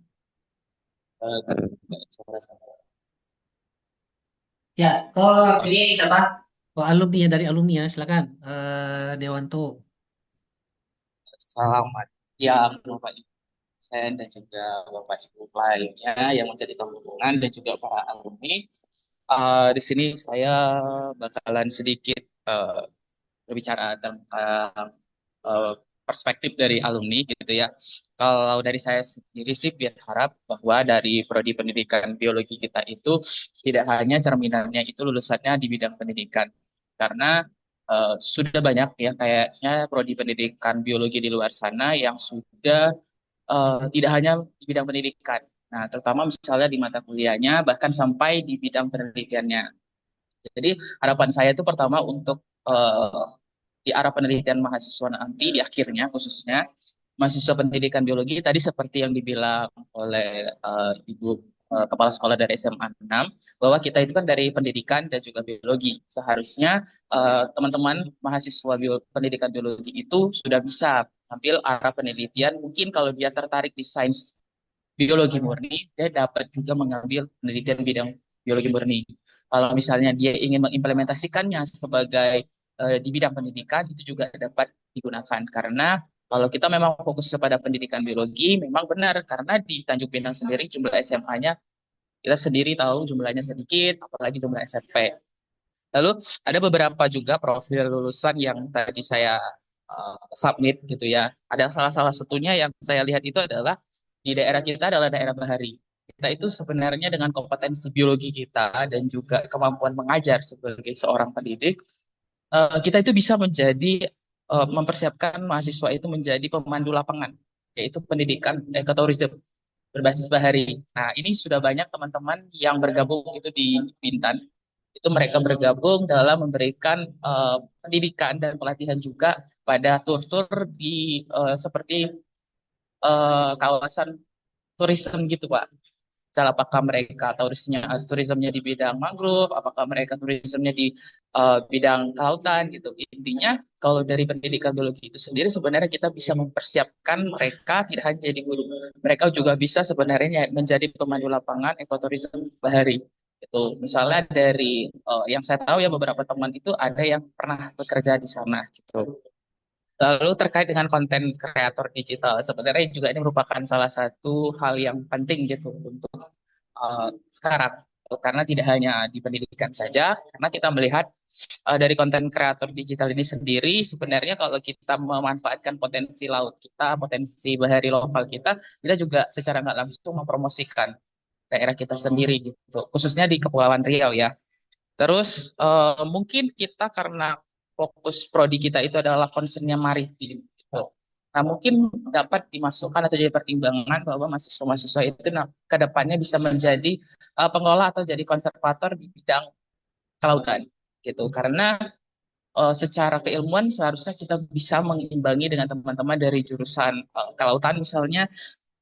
ya. Oh, ini siapa? Oh, alumni ya dari alumni ya. Silakan. Dewanto. Selamat siang Bapak Ibu saya dan juga Bapak Ibu lainnya yang menjadi tamu undangan dan juga para alumni. Di sini saya bakalan sedikit berbicara tentang eh, perspektif dari alumni gitu ya. Kalau dari saya sendiri sih berharap bahwa dari prodi pendidikan biologi kita itu tidak hanya cerminannya itu lulusannya di bidang pendidikan. Karena sudah banyak ya kayaknya prodi pendidikan biologi di luar sana yang sudah tidak hanya di bidang pendidikan. Nah, terutama misalnya di mata kuliahnya, bahkan sampai di bidang penelitiannya. Jadi, harapan saya itu pertama untuk di arah penelitian mahasiswa nanti, di akhirnya khususnya, mahasiswa pendidikan biologi tadi seperti yang dibilang oleh Ibu Kepala Sekolah dari SMA 6, bahwa kita itu kan dari pendidikan dan juga biologi. Seharusnya teman-teman mahasiswa pendidikan biologi itu sudah bisa ambil arah penelitian. Mungkin kalau dia tertarik di sains biologi murni, dia dapat juga mengambil penelitian bidang biologi murni. Kalau misalnya dia ingin mengimplementasikannya sebagai di bidang pendidikan, itu juga dapat digunakan. Karena kalau kita memang fokus kepada pendidikan biologi, memang benar. Karena di Tanjung Pinang sendiri jumlah SMA-nya, kita sendiri tahu jumlahnya sedikit, apalagi jumlah SMP. Lalu ada beberapa juga profil lulusan yang tadi saya submit gitu ya. Ada salah satunya yang saya lihat itu adalah di daerah kita adalah daerah Bahari. Kita itu sebenarnya dengan kompetensi biologi kita dan juga kemampuan mengajar sebagai seorang pendidik, kita itu bisa menjadi mempersiapkan mahasiswa itu menjadi pemandu lapangan, yaitu pendidikan ekoturism berbasis Bahari. Nah, ini sudah banyak teman-teman yang bergabung itu di Bintan. Itu mereka bergabung dalam memberikan pendidikan dan pelatihan juga pada tur-tur di seperti kawasan turisme gitu, Pak. Misal apakah mereka turismenya di bidang mangrove, apakah mereka turismenya di bidang kelautan gitu. Intinya kalau dari pendidikan biologi itu sendiri sebenarnya kita bisa mempersiapkan mereka tidak hanya jadi guru, mereka juga bisa sebenarnya menjadi pemandu lapangan ekoturism bahari. Itu misalnya dari yang saya tahu ya beberapa teman itu ada yang pernah bekerja di sana gitu. Lalu terkait dengan konten kreator digital, sebenarnya juga ini merupakan salah satu hal yang penting gitu untuk sekarang. Karena tidak hanya di pendidikan saja, karena kita melihat dari konten kreator digital ini sendiri, sebenarnya kalau kita memanfaatkan potensi laut kita, potensi bahari lokal kita, kita juga secara nggak langsung mempromosikan daerah kita sendiri gitu, khususnya di Kepulauan Riau ya. Terus mungkin kita karena fokus prodi kita itu adalah concernnya maritim. Gitu. Nah mungkin dapat dimasukkan atau jadi pertimbangan bahwa mahasiswa-mahasiswa itu ke depannya bisa menjadi pengelola atau jadi konservator di bidang kelautan gitu. Karena secara keilmuan seharusnya kita bisa mengimbangi dengan teman-teman dari jurusan kelautan misalnya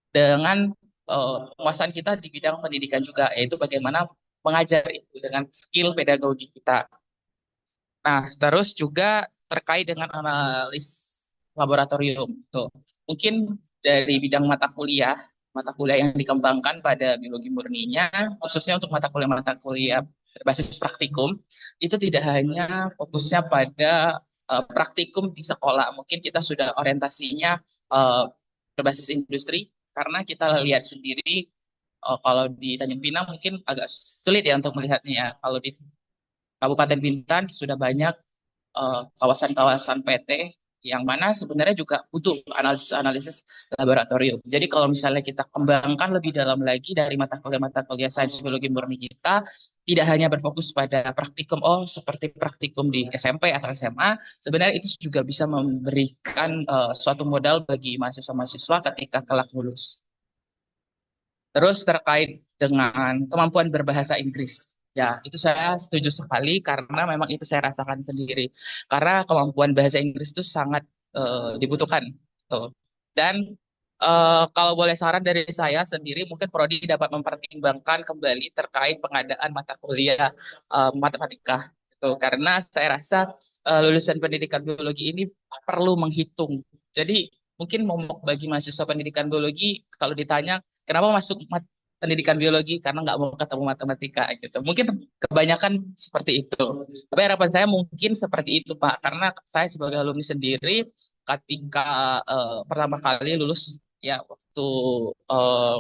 dengan penguasaan kita di bidang pendidikan juga, yaitu bagaimana mengajar itu dengan skill pedagogi kita. Nah, terus juga terkait dengan analis laboratorium. Tuh. Mungkin dari bidang mata kuliah yang dikembangkan pada biologi murninya, khususnya untuk mata kuliah berbasis praktikum, itu tidak hanya fokusnya pada praktikum di sekolah. Mungkin kita sudah orientasinya uh, berbasis industri, karena kita lihat sendiri kalau di Tanjung Pinang mungkin agak sulit ya untuk melihatnya ya. Kalau di Kabupaten Bintan sudah banyak kawasan-kawasan PT yang mana sebenarnya juga butuh analisis-analisis laboratorium. Jadi kalau misalnya kita kembangkan lebih dalam lagi dari mata kuliah sains biologi murni kita, tidak hanya berfokus pada praktikum, oh seperti praktikum di SMP atau SMA, sebenarnya itu juga bisa memberikan suatu modal bagi mahasiswa-mahasiswa ketika kelak lulus. Terus terkait dengan kemampuan berbahasa Inggris. Ya, itu saya setuju sekali karena memang itu saya rasakan sendiri. Karena kemampuan bahasa Inggris itu sangat dibutuhkan. Tuh. Dan kalau boleh saran dari saya sendiri, mungkin Prodi dapat mempertimbangkan kembali terkait pengadaan mata kuliah matematika. Gitu. Karena saya rasa lulusan pendidikan biologi ini perlu menghitung. Jadi mungkin momok bagi mahasiswa pendidikan biologi kalau ditanya kenapa masuk pendidikan biologi karena nggak mau ketemu matematika gitu. Mungkin kebanyakan seperti itu. Tapi harapan saya mungkin seperti itu Pak, karena saya sebagai alumni sendiri ketika pertama kali lulus ya waktu eh,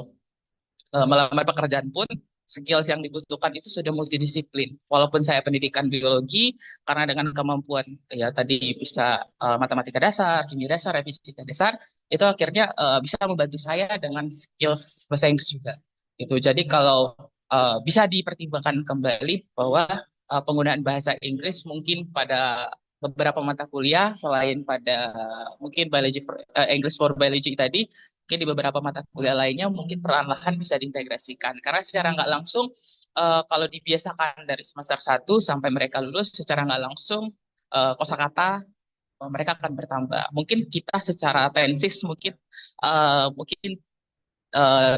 melamar pekerjaan pun skills yang dibutuhkan itu sudah multidisiplin. Walaupun saya pendidikan biologi, karena dengan kemampuan ya tadi bisa matematika dasar, kimia dasar, fisika dasar, itu akhirnya bisa membantu saya dengan skills bahasa Inggris juga. Itu jadi kalau bisa dipertimbangkan kembali bahwa penggunaan bahasa Inggris mungkin pada beberapa mata kuliah selain pada mungkin English for biology tadi mungkin di beberapa mata kuliah lainnya mungkin perlahan-lahan bisa diintegrasikan. Karena secara nggak langsung, kalau dibiasakan dari semester 1 sampai mereka lulus, secara nggak langsung kosakata mereka akan bertambah. Mungkin kita secara tensis mungkin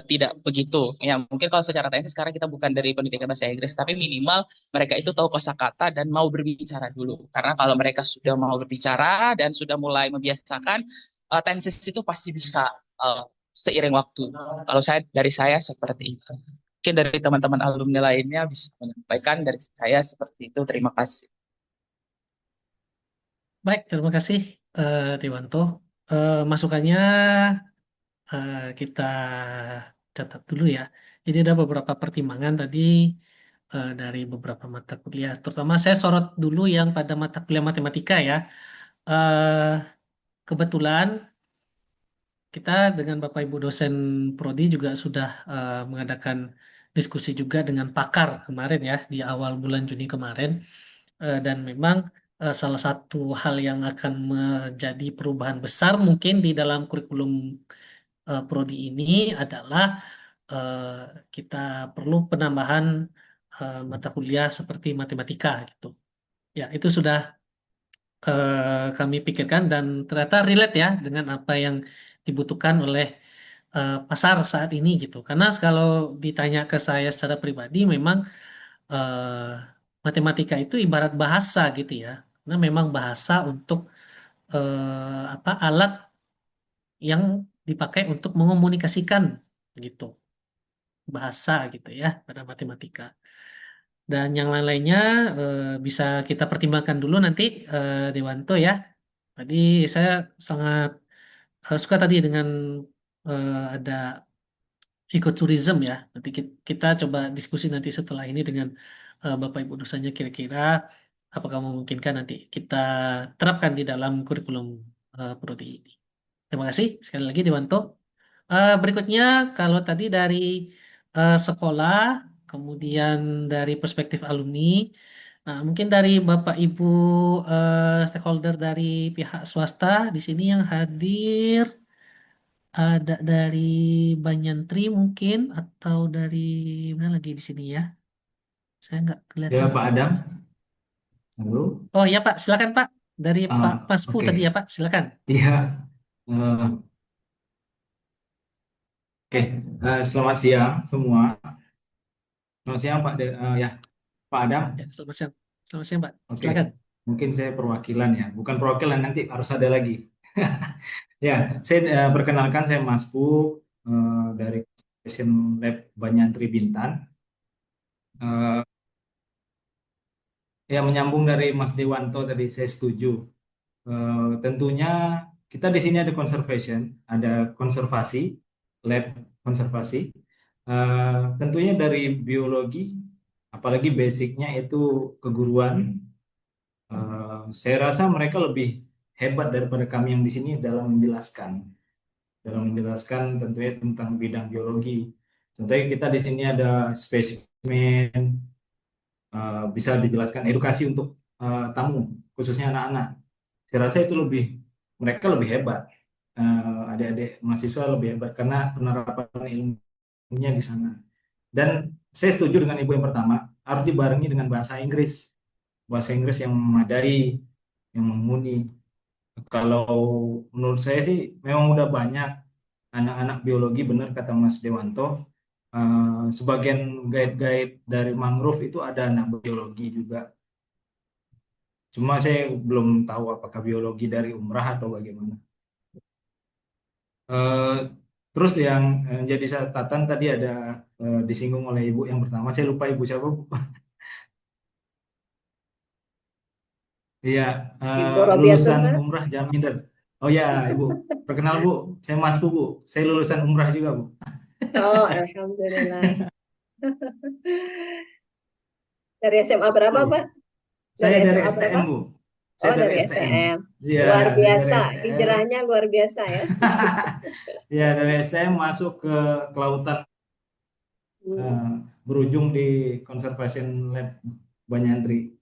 tidak begitu. Ya, mungkin kalau secara tensis sekarang kita bukan dari pendidikan bahasa Inggris, tapi minimal mereka itu tahu kosakata dan mau berbicara dulu. Karena kalau mereka sudah mau berbicara dan sudah mulai membiasakan, tensis itu pasti bisa seiring waktu. Kalau dari saya seperti itu. Mungkin dari teman-teman alumni lainnya bisa menyampaikan dari saya seperti itu. Terima kasih. Baik, terima kasih Dewanto. Masukannya kita catat dulu ya. Jadi ada beberapa pertimbangan tadi dari beberapa mata kuliah. Terutama saya sorot dulu yang pada mata kuliah matematika ya. Eh, Kebetulan kita dengan Bapak Ibu dosen Prodi juga sudah mengadakan diskusi juga dengan pakar kemarin ya di awal bulan Juni kemarin. Dan memang salah satu hal yang akan menjadi perubahan besar mungkin di dalam kurikulum Prodi ini adalah eh, kita perlu penambahan mata kuliah seperti matematika gitu. Ya, itu sudah kami pikirkan dan ternyata relate ya dengan apa yang dibutuhkan oleh pasar saat ini gitu. Karena kalau ditanya ke saya secara pribadi, memang matematika itu ibarat bahasa gitu ya. Karena memang bahasa untuk apa alat yang dipakai untuk mengomunikasikan gitu bahasa gitu ya pada matematika. Dan yang lain-lainnya bisa kita pertimbangkan dulu nanti Dewanto ya. Tadi saya sangat suka tadi dengan ada ekoturism ya. Nanti kita coba diskusi nanti setelah ini dengan Bapak Ibu dosennya kira-kira apakah memungkinkan nanti kita terapkan di dalam kurikulum prodi ini. Terima kasih sekali lagi Dewanto. Berikutnya kalau tadi dari sekolah, kemudian dari perspektif alumni, nah mungkin dari Bapak Ibu stakeholder dari pihak swasta di sini yang hadir ada dari Banyantri mungkin atau dari mana lagi di sini ya? Saya nggak Ya, kelihatan. Pak Adam. Halo. Oh ya Pak, silakan Pak. Dari Pak Paspu Oke. tadi ya Pak, silakan. Iya. eh, Oke. Selamat siang semua. Selamat siang ya, Pak Adam. Ya, selamat siang. Selamat siang Pak. Oke. Silakan. Mungkin saya perwakilan ya. Bukan perwakilan, nanti harus ada lagi. Ya, saya perkenalkan, saya Mas Pu dari Conservation Lab Banyantri Bintan. Eh, Ya, menyambung dari Mas Dewanto tadi, saya setuju. Tentunya kita di sini ada conservation, ada konservasi, lab konservasi. Tentunya dari biologi, apalagi basicnya itu keguruan. Saya rasa mereka lebih hebat daripada kami yang di sini dalam menjelaskan tentunya tentang bidang biologi. Contohnya kita di sini ada spesimen, bisa dijelaskan edukasi untuk tamu, khususnya anak-anak. Saya rasa itu mereka lebih hebat. Adik-adik mahasiswa lebih hebat karena penerapan ilmunya di sana. Dan saya setuju dengan ibu yang pertama, harus dibarengi dengan bahasa Inggris yang memadai, yang mumpuni. Kalau menurut saya sih memang udah banyak anak-anak biologi, benar kata Mas Dewanto. Sebagian guide-guide dari mangrove itu ada anak biologi juga. Cuma saya belum tahu apakah biologi dari umrah atau bagaimana. Eh, Terus yang jadi catatan tadi ada disinggung oleh Ibu yang pertama, saya lupa Ibu siapa, Bu. Iya, Ibu Robiatun, lulusan Pak. umrah Jaminder. Oh ya, Ibu. Perkenal Bu, saya Mas Bu. Saya lulusan umrah juga Bu. Oh, Alhamdulillah. Dari SMA berapa, Bu. Pak? Dari Saya dari SMA berapa? STM Bu. Saya Oh, dari dari STM. STM. Iya, Luar saya dari biasa, STM. hijrahnya luar biasa ya. Iya, dari STM masuk ke kelautan, Hmm. eh, berujung di Conservation Lab Banyandri.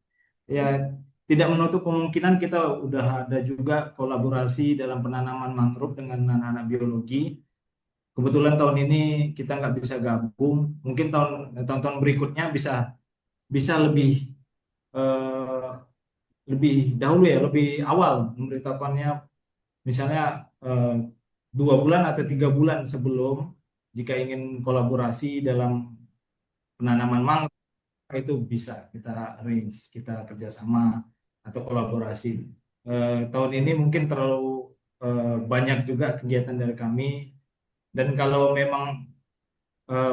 Ya, tidak menutup kemungkinan kita udah ada juga kolaborasi dalam penanaman mangrove dengan anak-anak biologi. Kebetulan tahun ini kita nggak bisa gabung. Mungkin tahun-tahun berikutnya bisa bisa eh, lebih dahulu ya, lebih awal memberitahukannya. Misalnya eh, 2 bulan atau 3 bulan sebelum, jika ingin kolaborasi dalam penanaman mangrove itu bisa kita arrange, kita kerjasama atau kolaborasi. Tahun ini mungkin terlalu banyak juga kegiatan dari kami, dan kalau memang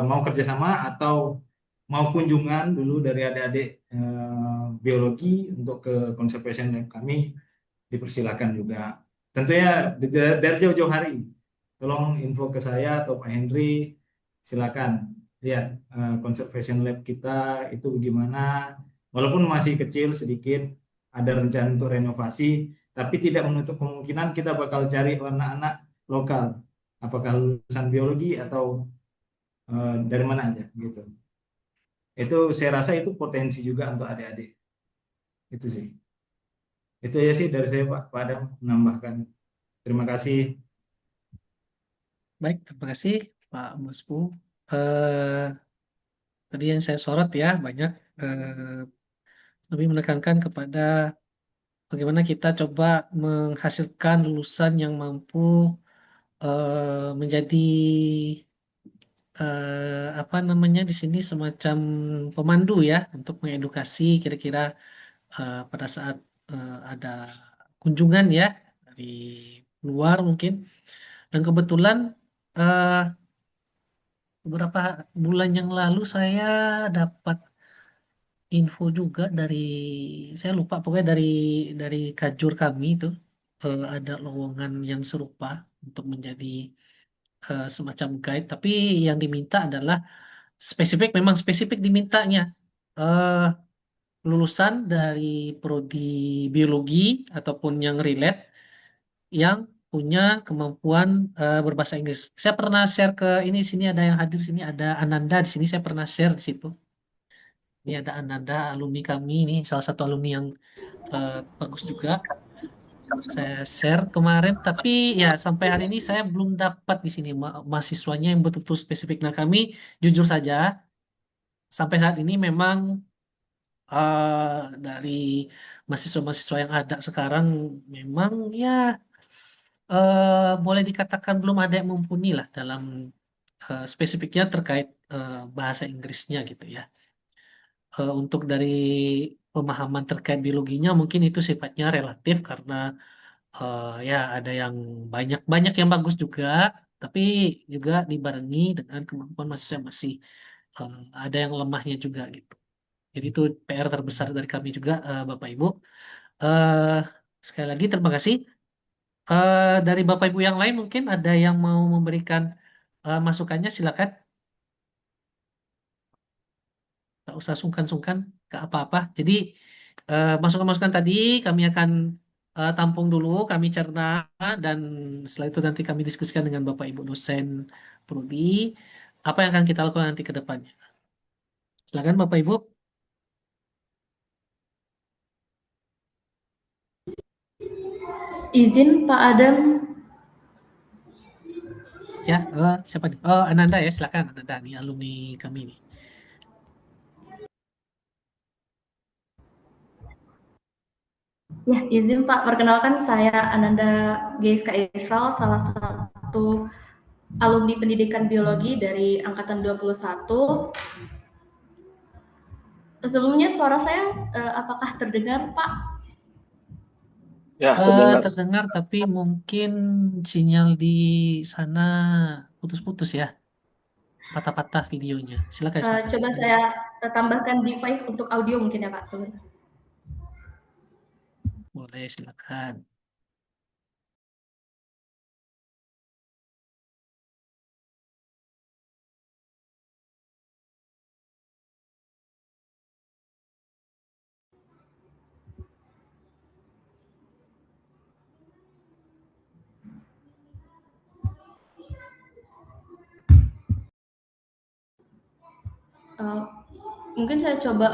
mau kerjasama atau mau kunjungan dulu dari adik-adik biologi untuk ke conservation lab kami, dipersilakan juga. Tentunya dari jauh-jauh hari, tolong info ke saya atau Pak Henry, silakan lihat conservation lab kita itu gimana. Walaupun masih kecil sedikit, ada rencana untuk renovasi, tapi tidak menutup kemungkinan kita bakal cari anak-anak lokal, apakah lulusan biologi atau dari mana aja gitu. Itu saya rasa itu potensi juga untuk adik-adik. Itu sih. Itu ya sih dari saya Pak Adam menambahkan. Terima kasih. Baik, terima kasih Pak Muspu. Eh, Tadi yang saya sorot ya banyak lebih menekankan kepada bagaimana kita coba menghasilkan lulusan yang mampu menjadi apa namanya di sini semacam pemandu ya untuk mengedukasi kira-kira pada saat ada kunjungan ya dari luar mungkin. Dan kebetulan eh, beberapa bulan yang lalu saya dapat info juga dari saya lupa pokoknya dari kajur kami itu ada lowongan yang serupa untuk menjadi semacam guide, tapi yang diminta adalah spesifik, memang spesifik dimintanya eh, lulusan dari prodi biologi ataupun yang relate yang punya kemampuan berbahasa Inggris. Saya pernah share ke ini sini ada yang hadir sini ada Ananda di sini saya pernah share di situ. Ini ada Ananda alumni kami ini salah satu alumni yang bagus juga. Saya share kemarin, tapi ya sampai hari ini saya belum dapat di sini mahasiswanya yang betul-betul spesifik. Nah, kami jujur saja sampai saat ini memang dari mahasiswa-mahasiswa yang ada sekarang memang ya boleh dikatakan belum ada yang mumpuni lah dalam spesifiknya terkait bahasa Inggrisnya gitu ya. Untuk dari pemahaman terkait biologinya mungkin itu sifatnya relatif karena ya ada yang banyak yang bagus juga, tapi juga dibarengi dengan kemampuan mahasiswa yang masih ada yang lemahnya juga gitu. Jadi itu PR terbesar dari kami juga, Bapak Ibu. Eh, Sekali lagi terima kasih. Dari Bapak Ibu yang lain mungkin ada yang mau memberikan masukannya, silakan. Tak usah sungkan-sungkan, gak apa-apa. Jadi masukan-masukan tadi kami akan tampung dulu, kami cerna, dan setelah itu nanti kami diskusikan dengan Bapak Ibu dosen prodi apa yang akan kita lakukan nanti ke depannya. Silakan Bapak Ibu. Izin Pak Adam, Ya, siapa nih? Oh, Ananda ya, silakan Ananda nih alumni kami nih. Ya, izin Pak, perkenalkan saya Ananda GSK Israel, salah satu alumni pendidikan biologi dari Angkatan 21. Sebelumnya suara saya apakah terdengar Pak? Ya, terdengar. Terdengar tapi mungkin sinyal di sana putus-putus ya, patah-patah videonya. Silakan, silakan. Coba saya tambahkan device untuk audio mungkin ya Pak. Sebentar. Boleh, silakan. Mungkin saya coba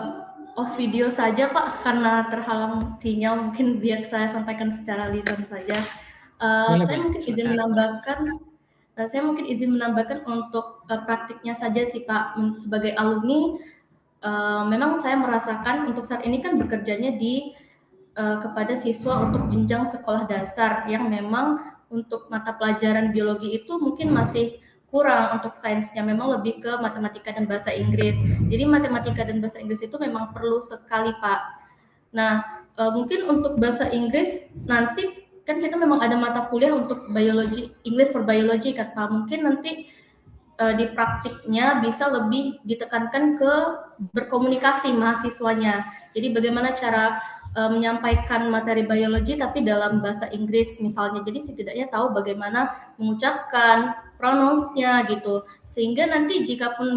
off video saja Pak, karena terhalang sinyal, mungkin biar saya sampaikan secara lisan saja. Boleh, Saya boleh, mungkin izin silakan. menambahkan untuk praktiknya saja sih Pak. Sebagai alumni, memang saya merasakan untuk saat ini kan bekerjanya kepada siswa untuk jenjang sekolah dasar yang memang untuk mata pelajaran biologi itu mungkin masih kurang, untuk sainsnya memang lebih ke matematika dan bahasa Inggris. Jadi matematika dan bahasa Inggris itu memang perlu sekali Pak. Nah, mungkin untuk bahasa Inggris nanti kan kita memang ada mata kuliah untuk biologi, English for biology kan Pak. Mungkin nanti di praktiknya bisa lebih ditekankan ke berkomunikasi mahasiswanya. Jadi bagaimana cara menyampaikan materi biologi tapi dalam bahasa Inggris misalnya. Jadi setidaknya tahu bagaimana mengucapkan pronounce-nya gitu. Sehingga nanti jika pun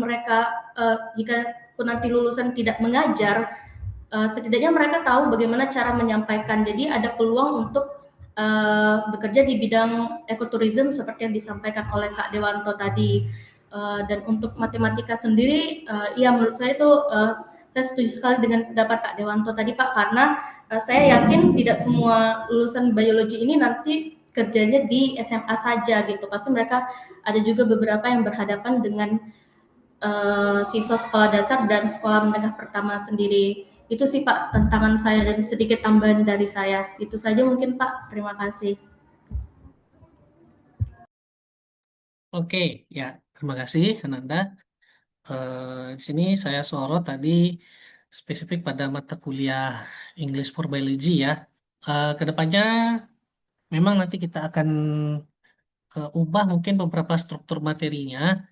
nanti lulusan tidak mengajar, setidaknya mereka tahu bagaimana cara menyampaikan. Jadi ada peluang untuk bekerja di bidang ekoturism seperti yang disampaikan oleh Kak Dewanto tadi. Dan untuk matematika sendiri, ya menurut saya itu saya setuju sekali dengan pendapat Kak Dewanto tadi Pak, karena saya yakin tidak semua lulusan biologi ini nanti kerjanya di SMA saja gitu. Pasti mereka ada juga beberapa yang berhadapan dengan siswa sekolah dasar dan sekolah menengah pertama sendiri. Itu sih Pak tantangan saya dan sedikit tambahan dari saya. Itu saja mungkin Pak. Terima kasih. Oke, ya, terima kasih Ananda. Di sini saya sorot tadi spesifik pada mata kuliah English for Biology ya. Kedepannya memang nanti kita akan ubah mungkin beberapa struktur materinya,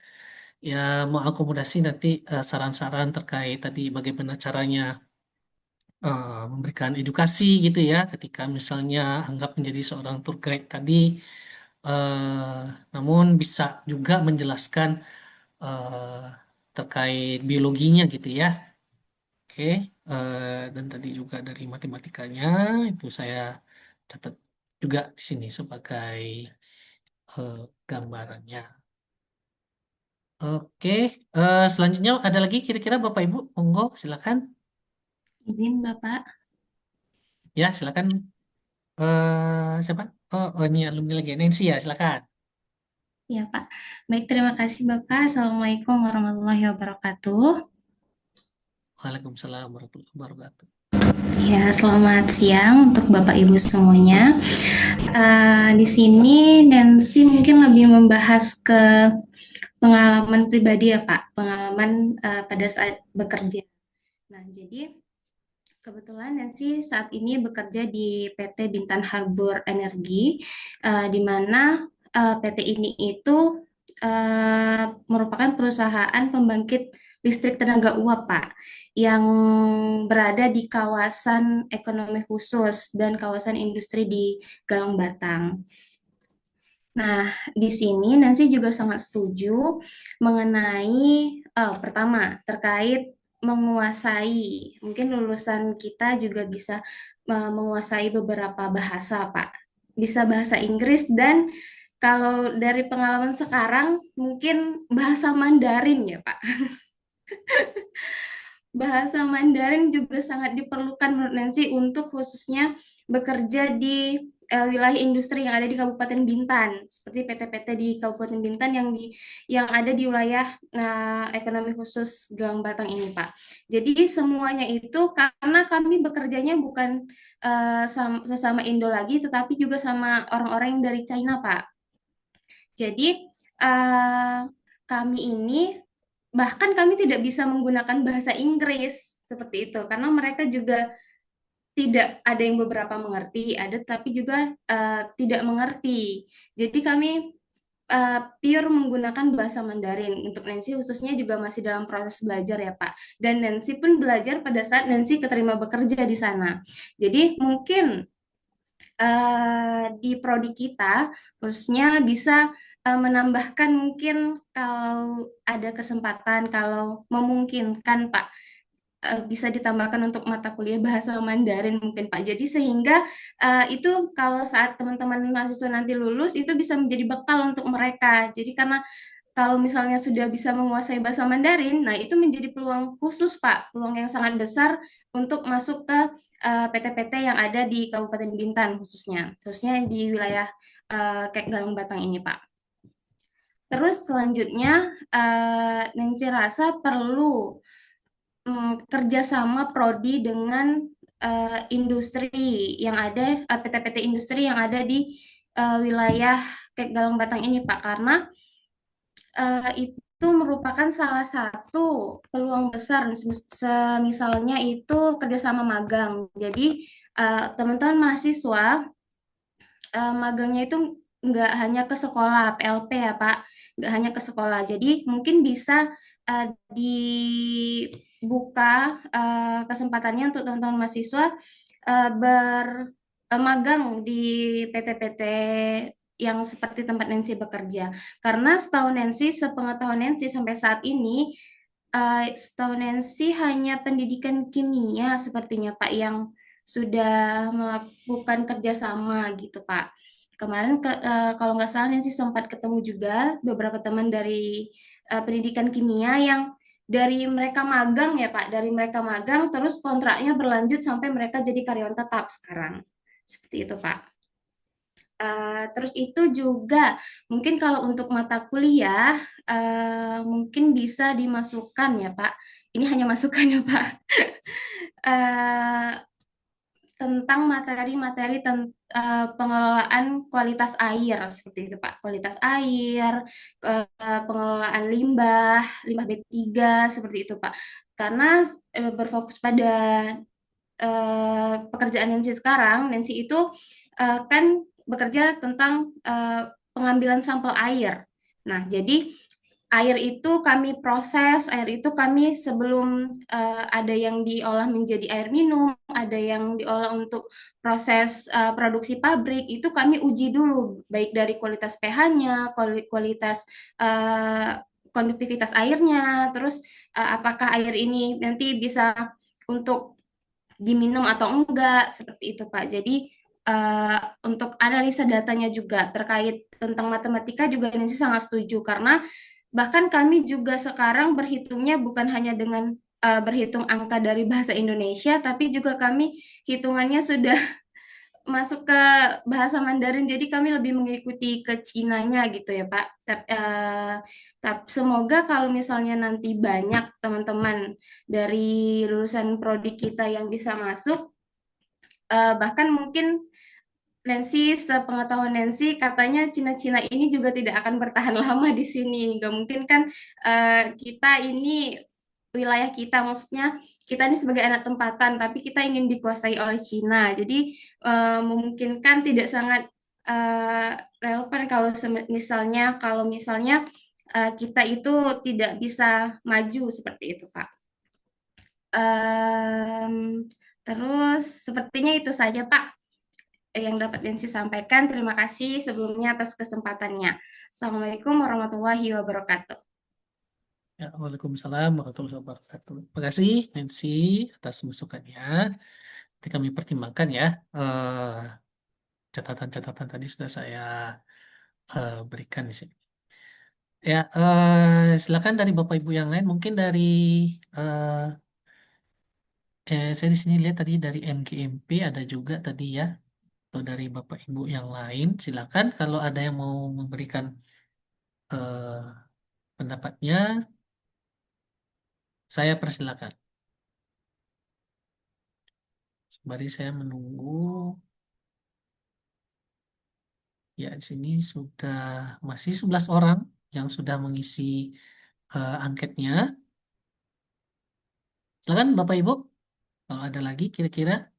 ya mengakomodasi nanti saran-saran terkait tadi bagaimana caranya memberikan edukasi gitu ya, ketika misalnya anggap menjadi seorang tour guide tadi, namun bisa juga menjelaskan eh, terkait biologinya gitu ya. Oke, dan tadi juga dari matematikanya itu saya catat juga di sini sebagai gambarannya. Oke, selanjutnya ada lagi kira-kira Bapak Ibu, monggo silakan. Izin Bapak. Ya, silakan. Siapa? Oh, ini alumni lagi, Nancy ya, silakan. Ya Pak. Baik, terima kasih Bapak. Assalamualaikum warahmatullahi wabarakatuh. Waalaikumsalam warahmatullahi wabarakatuh. Ya, selamat siang untuk Bapak Ibu semuanya. Di sini Nancy mungkin lebih membahas ke pengalaman pribadi ya Pak, pengalaman pada saat bekerja. Nah, jadi kebetulan Nancy saat ini bekerja di PT Bintan Harbor Energi, di mana PT ini itu merupakan perusahaan pembangkit listrik tenaga uap, Pak, yang berada di kawasan ekonomi khusus dan kawasan industri di Galang Batang. Nah, di sini Nancy juga sangat setuju mengenai pertama terkait menguasai, mungkin lulusan kita juga bisa menguasai beberapa bahasa, Pak. Bisa bahasa Inggris dan kalau dari pengalaman sekarang mungkin bahasa Mandarin ya, Pak. Bahasa Mandarin juga sangat diperlukan menurut Nancy untuk khususnya bekerja di wilayah industri yang ada di Kabupaten Bintan, seperti PT-PT di Kabupaten Bintan yang ada di wilayah ekonomi khusus Gelang Batang ini, Pak. Jadi semuanya itu karena kami bekerjanya bukan sesama Indo lagi, tetapi juga sama orang-orang yang dari China, Pak. Jadi kami ini bahkan kami tidak bisa menggunakan bahasa Inggris seperti itu karena mereka juga tidak ada yang beberapa mengerti, ada tapi juga tidak mengerti. Jadi kami pure menggunakan bahasa Mandarin. Untuk Nancy khususnya juga masih dalam proses belajar ya Pak. Dan Nancy pun belajar pada saat Nancy keterima bekerja di sana. Jadi mungkin di prodi kita khususnya bisa menambahkan mungkin kalau ada kesempatan, kalau memungkinkan Pak, bisa ditambahkan untuk mata kuliah bahasa Mandarin mungkin Pak. Jadi sehingga itu kalau saat teman-teman mahasiswa nanti lulus itu bisa menjadi bekal untuk mereka. Jadi karena kalau misalnya sudah bisa menguasai bahasa Mandarin, nah itu menjadi peluang khusus Pak, peluang yang sangat besar untuk masuk ke PT-PT yang ada di Kabupaten Bintan khususnya di wilayah Galang Batang ini Pak. Terus selanjutnya Nancy rasa perlu kerjasama prodi dengan industri yang ada, PT-PT industri yang ada di wilayah Galang Batang ini Pak, karena itu merupakan salah satu peluang besar, misalnya itu kerjasama magang. Jadi teman-teman mahasiswa magangnya itu nggak hanya ke sekolah PLP ya Pak, nggak hanya ke sekolah. Jadi mungkin bisa dibuka kesempatannya untuk teman-teman mahasiswa bermagang di PT-PT yang seperti tempat Nancy bekerja. Karena setahu Nancy, sepengetahuan Nancy sampai saat ini, setahu Nancy hanya pendidikan kimia sepertinya Pak yang sudah melakukan kerjasama gitu Pak. Kemarin kalau nggak salah Nancy sempat ketemu juga beberapa teman dari pendidikan kimia yang dari mereka magang ya Pak, dari mereka magang terus kontraknya berlanjut sampai mereka jadi karyawan tetap sekarang. Seperti itu Pak. Terus itu juga mungkin kalau untuk mata kuliah mungkin bisa dimasukkan ya Pak. Ini hanya masukan ya Pak. Tentang materi-materi pengelolaan kualitas air seperti itu Pak. Kualitas air, pengelolaan limbah B3 seperti itu Pak. Karena berfokus pada pekerjaan Nancy sekarang, Nancy itu kan bekerja tentang pengambilan sampel air. Nah, jadi air itu kami proses, air itu kami sebelum ada yang diolah menjadi air minum, ada yang diolah untuk proses produksi pabrik, itu kami uji dulu, baik dari kualitas pH-nya, kualitas konduktivitas airnya, terus apakah air ini nanti bisa untuk diminum atau enggak, seperti itu Pak. Jadi untuk analisa datanya juga terkait tentang matematika juga Nancy sangat setuju karena bahkan kami juga sekarang berhitungnya bukan hanya dengan berhitung angka dari bahasa Indonesia, tapi juga kami hitungannya sudah masuk ke bahasa Mandarin, jadi kami lebih mengikuti ke Cinanya gitu ya Pak. Tapi semoga kalau misalnya nanti banyak teman-teman dari lulusan prodi kita yang bisa masuk, bahkan mungkin Nancy, sepengetahuan Nancy, katanya Cina-Cina ini juga tidak akan bertahan lama di sini. Nggak mungkin kan kita ini wilayah kita, maksudnya kita ini sebagai anak tempatan, tapi kita ingin dikuasai oleh Cina. Jadi memungkinkan tidak sangat relevan kalau misalnya kita itu tidak bisa maju seperti itu, Pak. Terus sepertinya itu saja, Pak, yang dapat Nancy sampaikan. Terima kasih sebelumnya atas kesempatannya. Assalamualaikum warahmatullahi wabarakatuh. Ya, Waalaikumsalam warahmatullahi wabarakatuh. Terima kasih Nancy atas masukannya. Nanti kami pertimbangkan ya. Catatan-catatan tadi sudah saya berikan di sini. Ya, silakan dari Bapak Ibu yang lain. Mungkin dari saya di sini lihat tadi dari MGMP ada juga tadi ya. atau dari Bapak Ibu yang lain, silakan kalau ada yang mau memberikan eh, pendapatnya, saya persilakan. Sembari saya menunggu, ya di sini sudah masih 11 orang yang sudah mengisi angketnya. Silakan Bapak Ibu, kalau ada lagi kira-kira.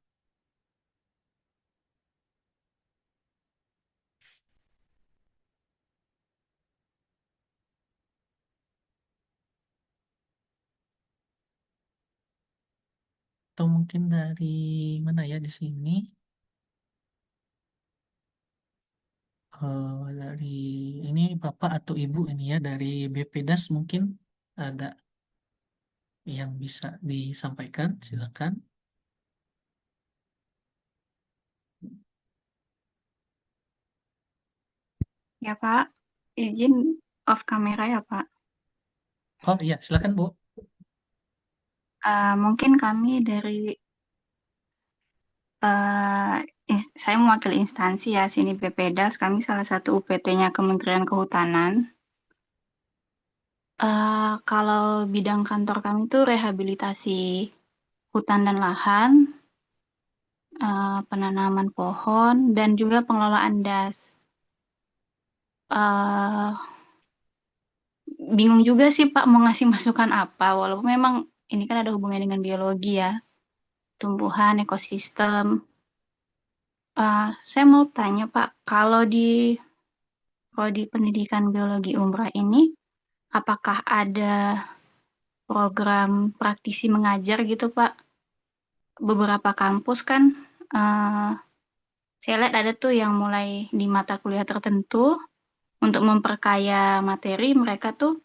Atau mungkin dari mana ya di sini? Dari ini Bapak atau Ibu ini ya dari BPDAS mungkin ada yang bisa disampaikan, silakan. Ya Pak, izin off kamera ya Pak. Oh iya, silakan Bu. Mungkin kami dari saya mewakili instansi ya sini BPDAS, kami salah satu UPT-nya Kementerian Kehutanan. Kalau bidang kantor kami itu rehabilitasi hutan dan lahan, penanaman pohon, dan juga pengelolaan das. Eh, Bingung juga sih Pak mau ngasih masukan apa, walaupun memang ini kan ada hubungannya dengan biologi ya, tumbuhan, ekosistem. Saya mau tanya Pak, kalau di prodi pendidikan biologi umrah ini, apakah ada program praktisi mengajar gitu Pak? Beberapa kampus kan, eh, saya lihat ada tuh yang mulai di mata kuliah tertentu, untuk memperkaya materi, mereka tuh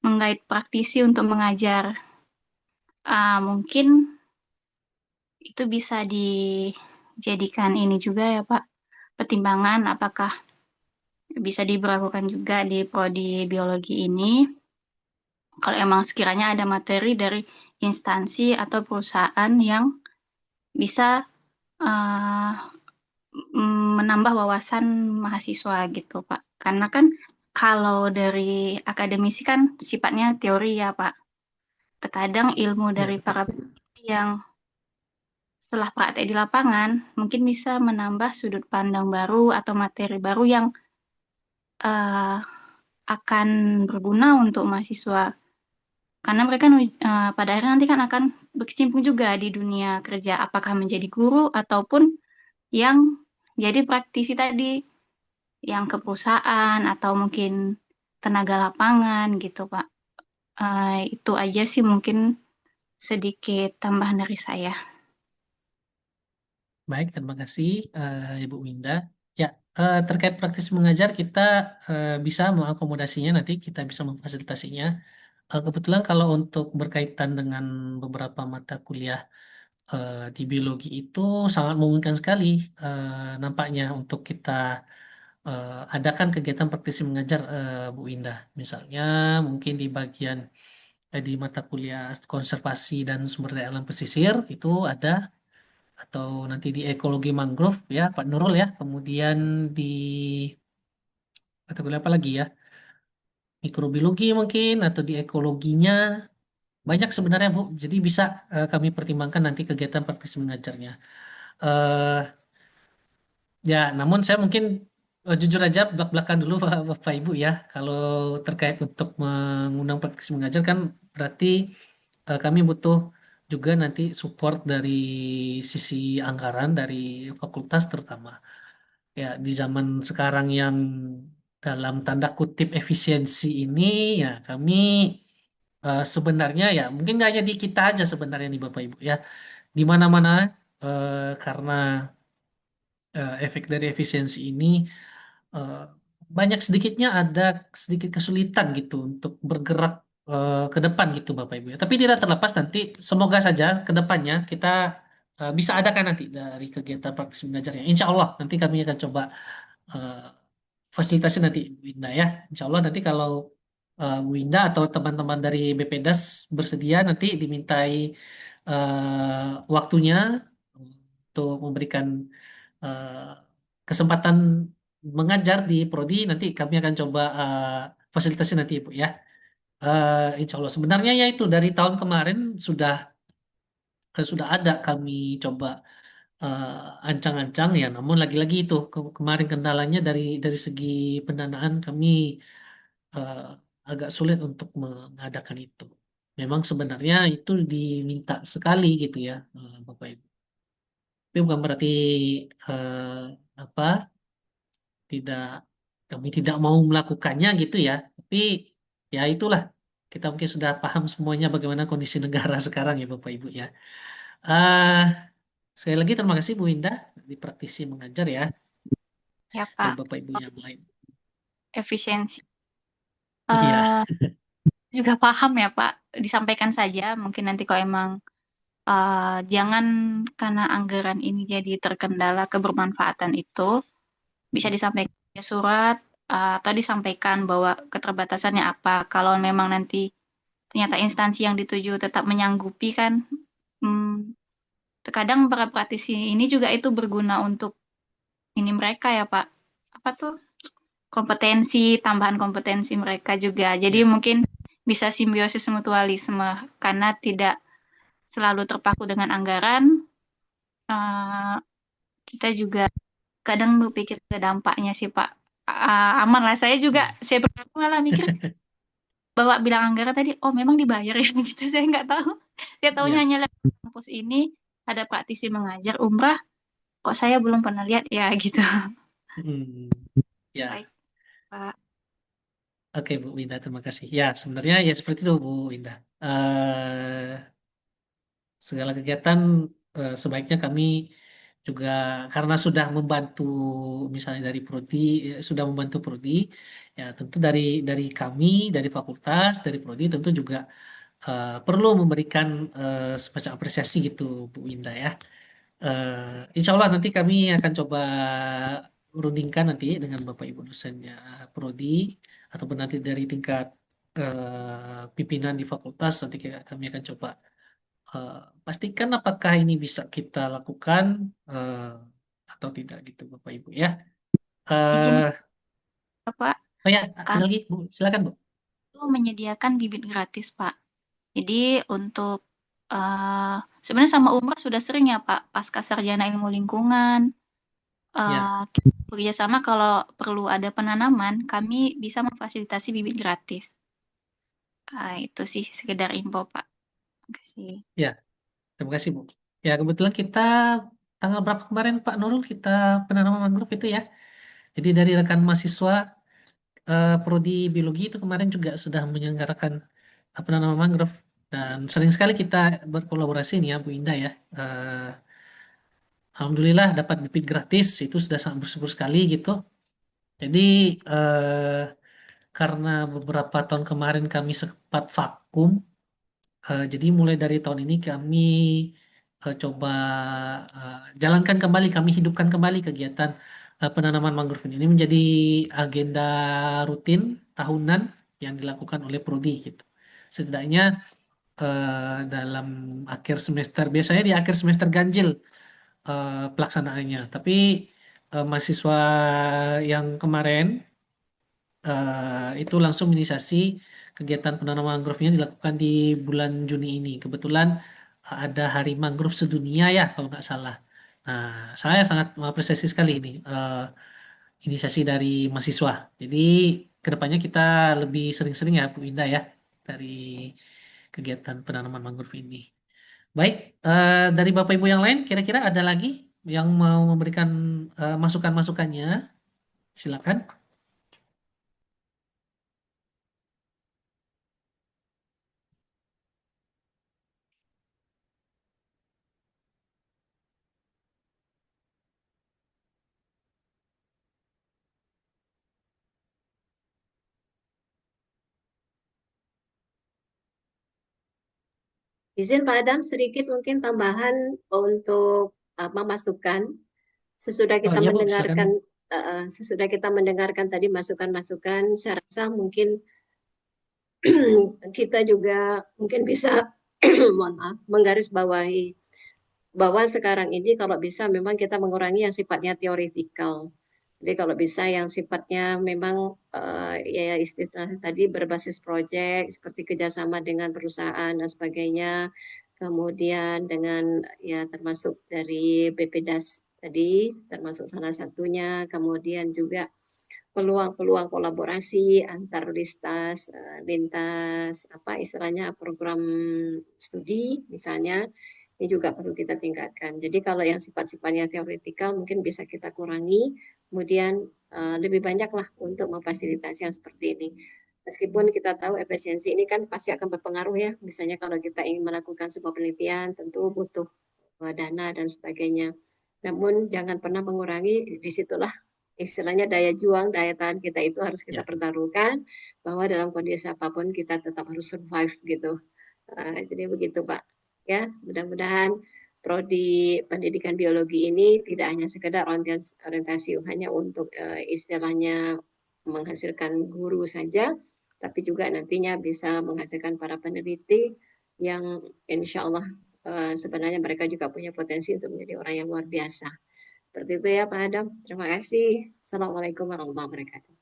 menggait praktisi untuk mengajar. Mungkin itu bisa dijadikan ini juga ya Pak, pertimbangan apakah bisa diberlakukan juga di prodi biologi ini. Kalau emang sekiranya ada materi dari instansi atau perusahaan yang bisa eh, menambah wawasan mahasiswa gitu, Pak. Karena kan kalau dari akademisi kan sifatnya teori ya, Pak. Terkadang ilmu Ya, dari betul. para peneliti yang setelah praktek di lapangan mungkin bisa menambah sudut pandang baru atau materi baru yang eh, akan berguna untuk mahasiswa. Karena mereka pada akhirnya nanti kan akan berkecimpung juga di dunia kerja, apakah menjadi guru ataupun yang jadi praktisi tadi, yang ke perusahaan atau mungkin tenaga lapangan gitu, Pak. Itu aja sih mungkin sedikit tambahan dari saya. Baik, terima kasih Ibu Winda. Ya, terkait praktis mengajar kita bisa mengakomodasinya nanti, kita bisa memfasilitasinya. Kebetulan kalau untuk berkaitan dengan beberapa mata kuliah di biologi itu sangat memungkinkan sekali nampaknya untuk kita adakan kegiatan praktisi mengajar Bu Winda. Misalnya mungkin di bagian di mata kuliah konservasi dan sumber daya alam pesisir itu ada, atau nanti di ekologi mangrove ya Pak Nurul ya. Kemudian di mata kuliah apa lagi ya? Mikrobiologi mungkin atau di ekologinya banyak sebenarnya Bu. Jadi bisa kami pertimbangkan nanti kegiatan praktisi mengajarnya. eh Ya, namun saya mungkin jujur aja belak-belakan dulu Bapak Ibu ya. Kalau terkait untuk mengundang praktisi mengajar kan berarti kami butuh juga nanti support dari sisi anggaran dari fakultas terutama. Ya, di zaman sekarang yang dalam tanda kutip efisiensi ini ya kami sebenarnya ya mungkin nggak hanya di kita aja sebenarnya nih Bapak Ibu ya. Di mana-mana karena efek dari efisiensi ini eh, banyak sedikitnya ada sedikit kesulitan gitu untuk bergerak ke depan gitu Bapak Ibu ya. Tapi tidak terlepas nanti semoga saja ke depannya kita bisa adakan nanti dari kegiatan praktis mengajarnya. Insya Allah nanti kami akan coba eh, fasilitasi nanti Bu Indah ya. Insya Allah nanti kalau Bu Indah atau teman-teman dari BPDAS bersedia nanti dimintai waktunya untuk memberikan kesempatan mengajar di prodi nanti kami akan coba fasilitasi nanti Ibu ya. Insya Allah sebenarnya ya itu dari tahun kemarin sudah ada kami coba ancang-ancang ya, namun lagi-lagi itu kemarin kendalanya dari segi pendanaan kami eh, agak sulit untuk mengadakan itu. Memang sebenarnya itu diminta sekali gitu ya, Bapak Ibu. Tapi bukan berarti eh, apa tidak kami tidak mau melakukannya gitu ya. Tapi ya itulah kita mungkin sudah paham semuanya bagaimana kondisi negara sekarang ya Bapak Ibu ya. eh Sekali lagi terima kasih Bu Indah di praktisi mengajar ya Ya dan Pak, Bapak Ibu yang lain. efisiensi. Iya. Eh, juga paham ya Pak, disampaikan saja. Mungkin nanti kalau emang jangan karena anggaran ini jadi terkendala kebermanfaatan itu, bisa disampaikan via surat atau disampaikan bahwa keterbatasannya apa. Kalau memang nanti ternyata instansi yang dituju tetap menyanggupi kan, hmm, terkadang para praktisi ini juga itu berguna untuk ini mereka ya Pak. Apa tuh? Kompetensi, tambahan kompetensi mereka juga. Jadi Ya. mungkin bisa simbiosis mutualisme karena tidak selalu terpaku dengan anggaran. eh, Kita juga kadang berpikir ke dampaknya sih Pak. Aman lah. Saya pernah malah mikir bawa bilang anggaran tadi, oh memang dibayar ya gitu. Saya nggak tahu. Saya tahunya Ya. hanya lewat kampus ini ada praktisi mengajar umrah. Kok saya belum pernah lihat ya gitu. Ya. Baik Pak. Oke Bu Winda, terima kasih. Ya, sebenarnya ya seperti itu Bu Winda. Segala kegiatan sebaiknya kami juga karena sudah membantu misalnya dari prodi sudah membantu prodi ya tentu dari kami dari fakultas dari prodi tentu juga perlu memberikan semacam apresiasi gitu Bu Winda ya. Insya Allah nanti kami akan coba rundingkan nanti dengan Bapak Ibu dosennya prodi ataupun nanti dari tingkat pimpinan di fakultas nanti kami akan coba eh, pastikan apakah ini bisa kita lakukan eh, atau tidak gitu Bapak Ibu ya. Izin Eh Pak, oh ya, ada kami lagi Bu, silakan Bu. itu menyediakan bibit gratis Pak. Jadi untuk sebenarnya sama umrah sudah sering ya Pak, pasca sarjana ilmu lingkungan, Ya, kita bekerja sama kalau perlu ada penanaman, kami bisa memfasilitasi bibit gratis. Itu sih sekedar info Pak. Terima kasih. ya, terima kasih Bu. Ya kebetulan kita tanggal berapa kemarin Pak Nurul kita penanaman mangrove itu ya. Jadi dari rekan mahasiswa prodi biologi itu kemarin juga sudah menyelenggarakan penanaman mangrove dan sering sekali kita berkolaborasi nih ya Bu Indah ya. Eh, Alhamdulillah dapat bibit gratis itu sudah sangat bersyukur sekali gitu. Jadi eh, karena beberapa tahun kemarin kami sempat vakum, jadi mulai dari tahun ini kami coba jalankan kembali, kami hidupkan kembali kegiatan penanaman mangrove ini. Ini menjadi agenda rutin tahunan yang dilakukan oleh Prodi gitu. Setidaknya dalam akhir semester, biasanya di akhir semester ganjil pelaksanaannya. Tapi mahasiswa yang kemarin itu langsung menginisiasi kegiatan penanaman mangrove-nya dilakukan di bulan Juni ini. Kebetulan ada Hari Mangrove Sedunia ya kalau nggak salah. Nah, saya sangat mengapresiasi sekali ini inisiasi dari mahasiswa. Jadi kedepannya kita lebih sering-sering ya Bu Indah ya dari kegiatan penanaman mangrove ini. Baik, dari Bapak Ibu yang lain kira-kira ada lagi yang mau memberikan masukan-masukannya? Silakan. Izin Pak Adam sedikit mungkin tambahan untuk masukan sesudah Oh kita iya Bu, silakan. mendengarkan tadi masukan-masukan, saya rasa mungkin kita juga mungkin bisa mohon maaf menggarisbawahi bahwa sekarang ini kalau bisa memang kita mengurangi yang sifatnya theoretical. Jadi kalau bisa yang sifatnya memang ya istilahnya tadi berbasis proyek seperti kerjasama dengan perusahaan dan sebagainya, kemudian dengan ya termasuk dari BPDAS tadi termasuk salah satunya, kemudian juga peluang-peluang kolaborasi antar lintas apa istilahnya program studi misalnya ini juga perlu kita tingkatkan. Jadi kalau yang sifat-sifatnya teoretikal mungkin bisa kita kurangi, kemudian lebih banyaklah untuk memfasilitasi yang seperti ini. Meskipun kita tahu efisiensi ini kan pasti akan berpengaruh ya, misalnya kalau kita ingin melakukan sebuah penelitian tentu butuh dana dan sebagainya. Namun jangan pernah mengurangi, disitulah istilahnya daya juang, daya tahan kita itu harus kita Ya. pertaruhkan bahwa dalam kondisi apapun kita tetap harus survive gitu. Jadi begitu Pak. Ya, mudah-mudahan prodi pendidikan biologi ini tidak hanya sekedar orientasi hanya untuk istilahnya menghasilkan guru saja, tapi juga nantinya bisa menghasilkan para peneliti yang insya Allah sebenarnya mereka juga punya potensi untuk menjadi orang yang luar biasa. Seperti itu ya Pak Adam. Terima kasih. Assalamualaikum warahmatullahi wabarakatuh.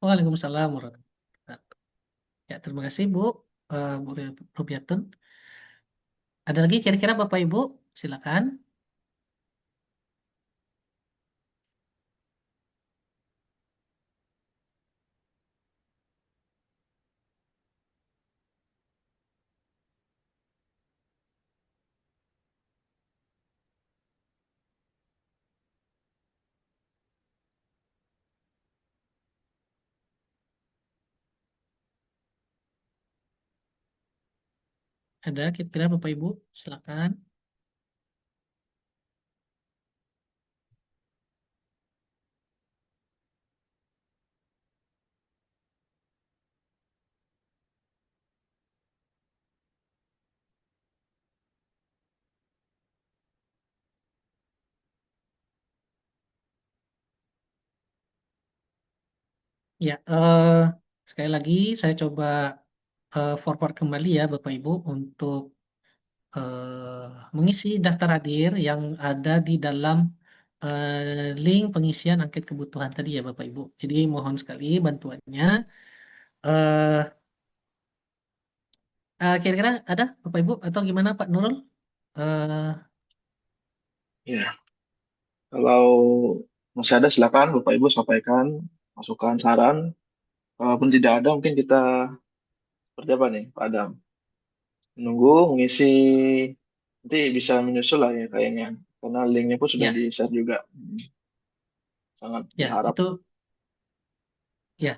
Waalaikumsalam warahmatullahi wabarakatuh. Ya, terima kasih Bu, Bu Rubiatun. Ada lagi kira-kira Bapak Ibu? Silakan. Ada kira-kira Bapak Ibu? Silakan. Ya, sekali lagi saya coba forward kembali ya Bapak Ibu untuk mengisi daftar hadir yang ada di dalam link pengisian angket kebutuhan tadi ya Bapak Ibu. Jadi mohon sekali bantuannya. Eh, Kira-kira ada Bapak Ibu atau gimana Pak Nurul? Eh, Ya, kalau masih ada silakan Bapak Ibu sampaikan masukan, saran. Kalaupun tidak ada, mungkin kita seperti apa nih, Pak Adam? Menunggu, mengisi, nanti bisa menyusul lah ya kayaknya. Karena linknya pun sudah ya, di-share juga. Sangat ya berharap. itu ya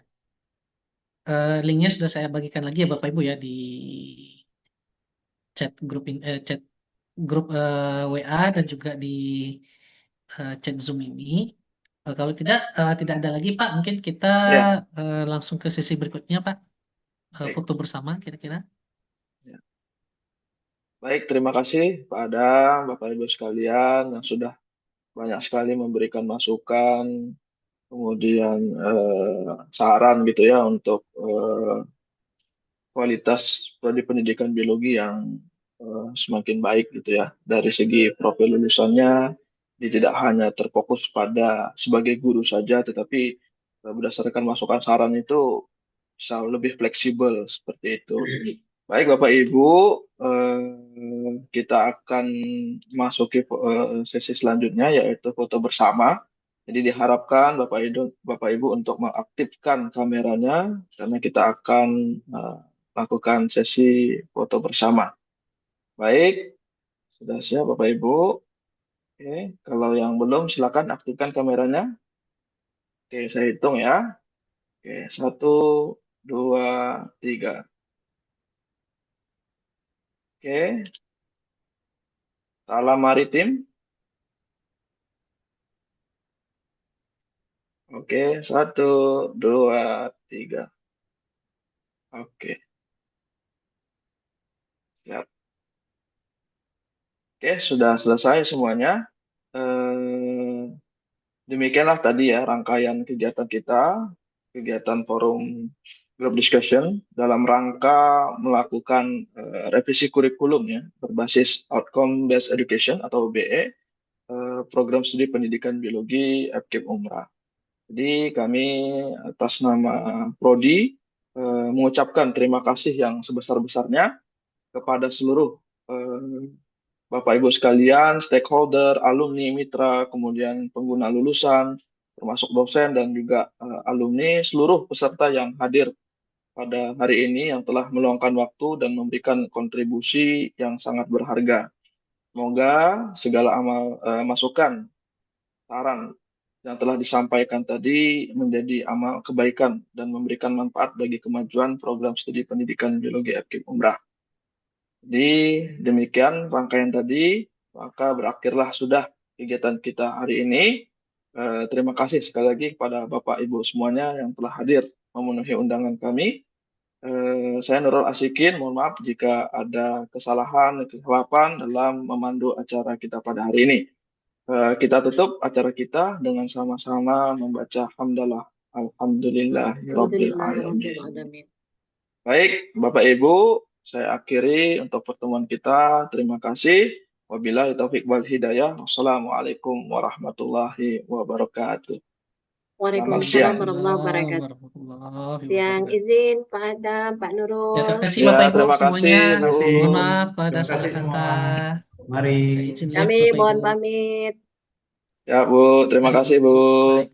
linknya sudah saya bagikan lagi ya Bapak Ibu ya di chat grup WA dan juga di chat Zoom ini. Kalau tidak ada lagi Pak, mungkin kita Ya, langsung ke sesi berikutnya Pak. baik. Foto bersama kira-kira. Ya. Baik, terima kasih Pak Adam, Bapak Ibu sekalian yang sudah banyak sekali memberikan masukan, kemudian saran gitu ya untuk kualitas prodi pendidikan biologi yang semakin baik gitu ya. Dari segi profil lulusannya, dia tidak hanya terfokus pada sebagai guru saja, tetapi berdasarkan masukan saran itu bisa lebih fleksibel seperti itu. Baik Bapak Ibu, kita akan masuki sesi selanjutnya yaitu foto bersama. Jadi diharapkan Bapak Ibu untuk mengaktifkan kameranya karena kita akan lakukan sesi foto bersama. Baik, sudah siap Bapak Ibu. Oke, kalau yang belum silakan aktifkan kameranya. Oke, saya hitung ya. Oke, 1, 2, 3. Oke, salam maritim. Oke, 1, 2, 3. Oke, siap. Oke, sudah selesai semuanya. Demikianlah tadi ya rangkaian kegiatan kita, kegiatan forum group discussion dalam rangka melakukan revisi kurikulum ya berbasis outcome based education atau BE program studi pendidikan biologi FKIP Umrah. Jadi kami atas nama Prodi mengucapkan terima kasih yang sebesar-besarnya kepada seluruh Bapak Ibu sekalian, stakeholder, alumni, mitra, kemudian pengguna lulusan, termasuk dosen dan juga alumni, seluruh peserta yang hadir pada hari ini yang telah meluangkan waktu dan memberikan kontribusi yang sangat berharga. Semoga segala masukan, saran yang telah disampaikan tadi menjadi amal kebaikan dan memberikan manfaat bagi kemajuan program studi pendidikan biologi FKIP Umrah. Jadi demikian rangkaian tadi, maka berakhirlah sudah kegiatan kita hari ini. Terima kasih sekali lagi kepada Bapak Ibu semuanya yang telah hadir memenuhi undangan kami. Saya Nurul Asikin, mohon maaf jika ada kesalahan, kekeliruan dalam memandu acara kita pada hari ini. Kita tutup acara kita dengan sama-sama membaca hamdalah. Alhamdulillahirabbil alamin. Baik, Bapak Ibu, saya akhiri untuk pertemuan kita. Terima kasih. Wabillahi taufiq wal hidayah. Wassalamualaikum warahmatullahi wabarakatuh. Waalaikumsalam warahmatullahi wabarakatuh. Yang izin Pak Adam, Pak Nurul. Ya, terima kasih Ya, Bapak Ibu terima kasih, semuanya. Bu. Mohon maaf kalau ada Terima kasih salah semua. kata. Mari. Saya izin live Kami Bapak mohon Ibu. pamit. Ya, Bu. Terima Baik, kasih, Bu. baik.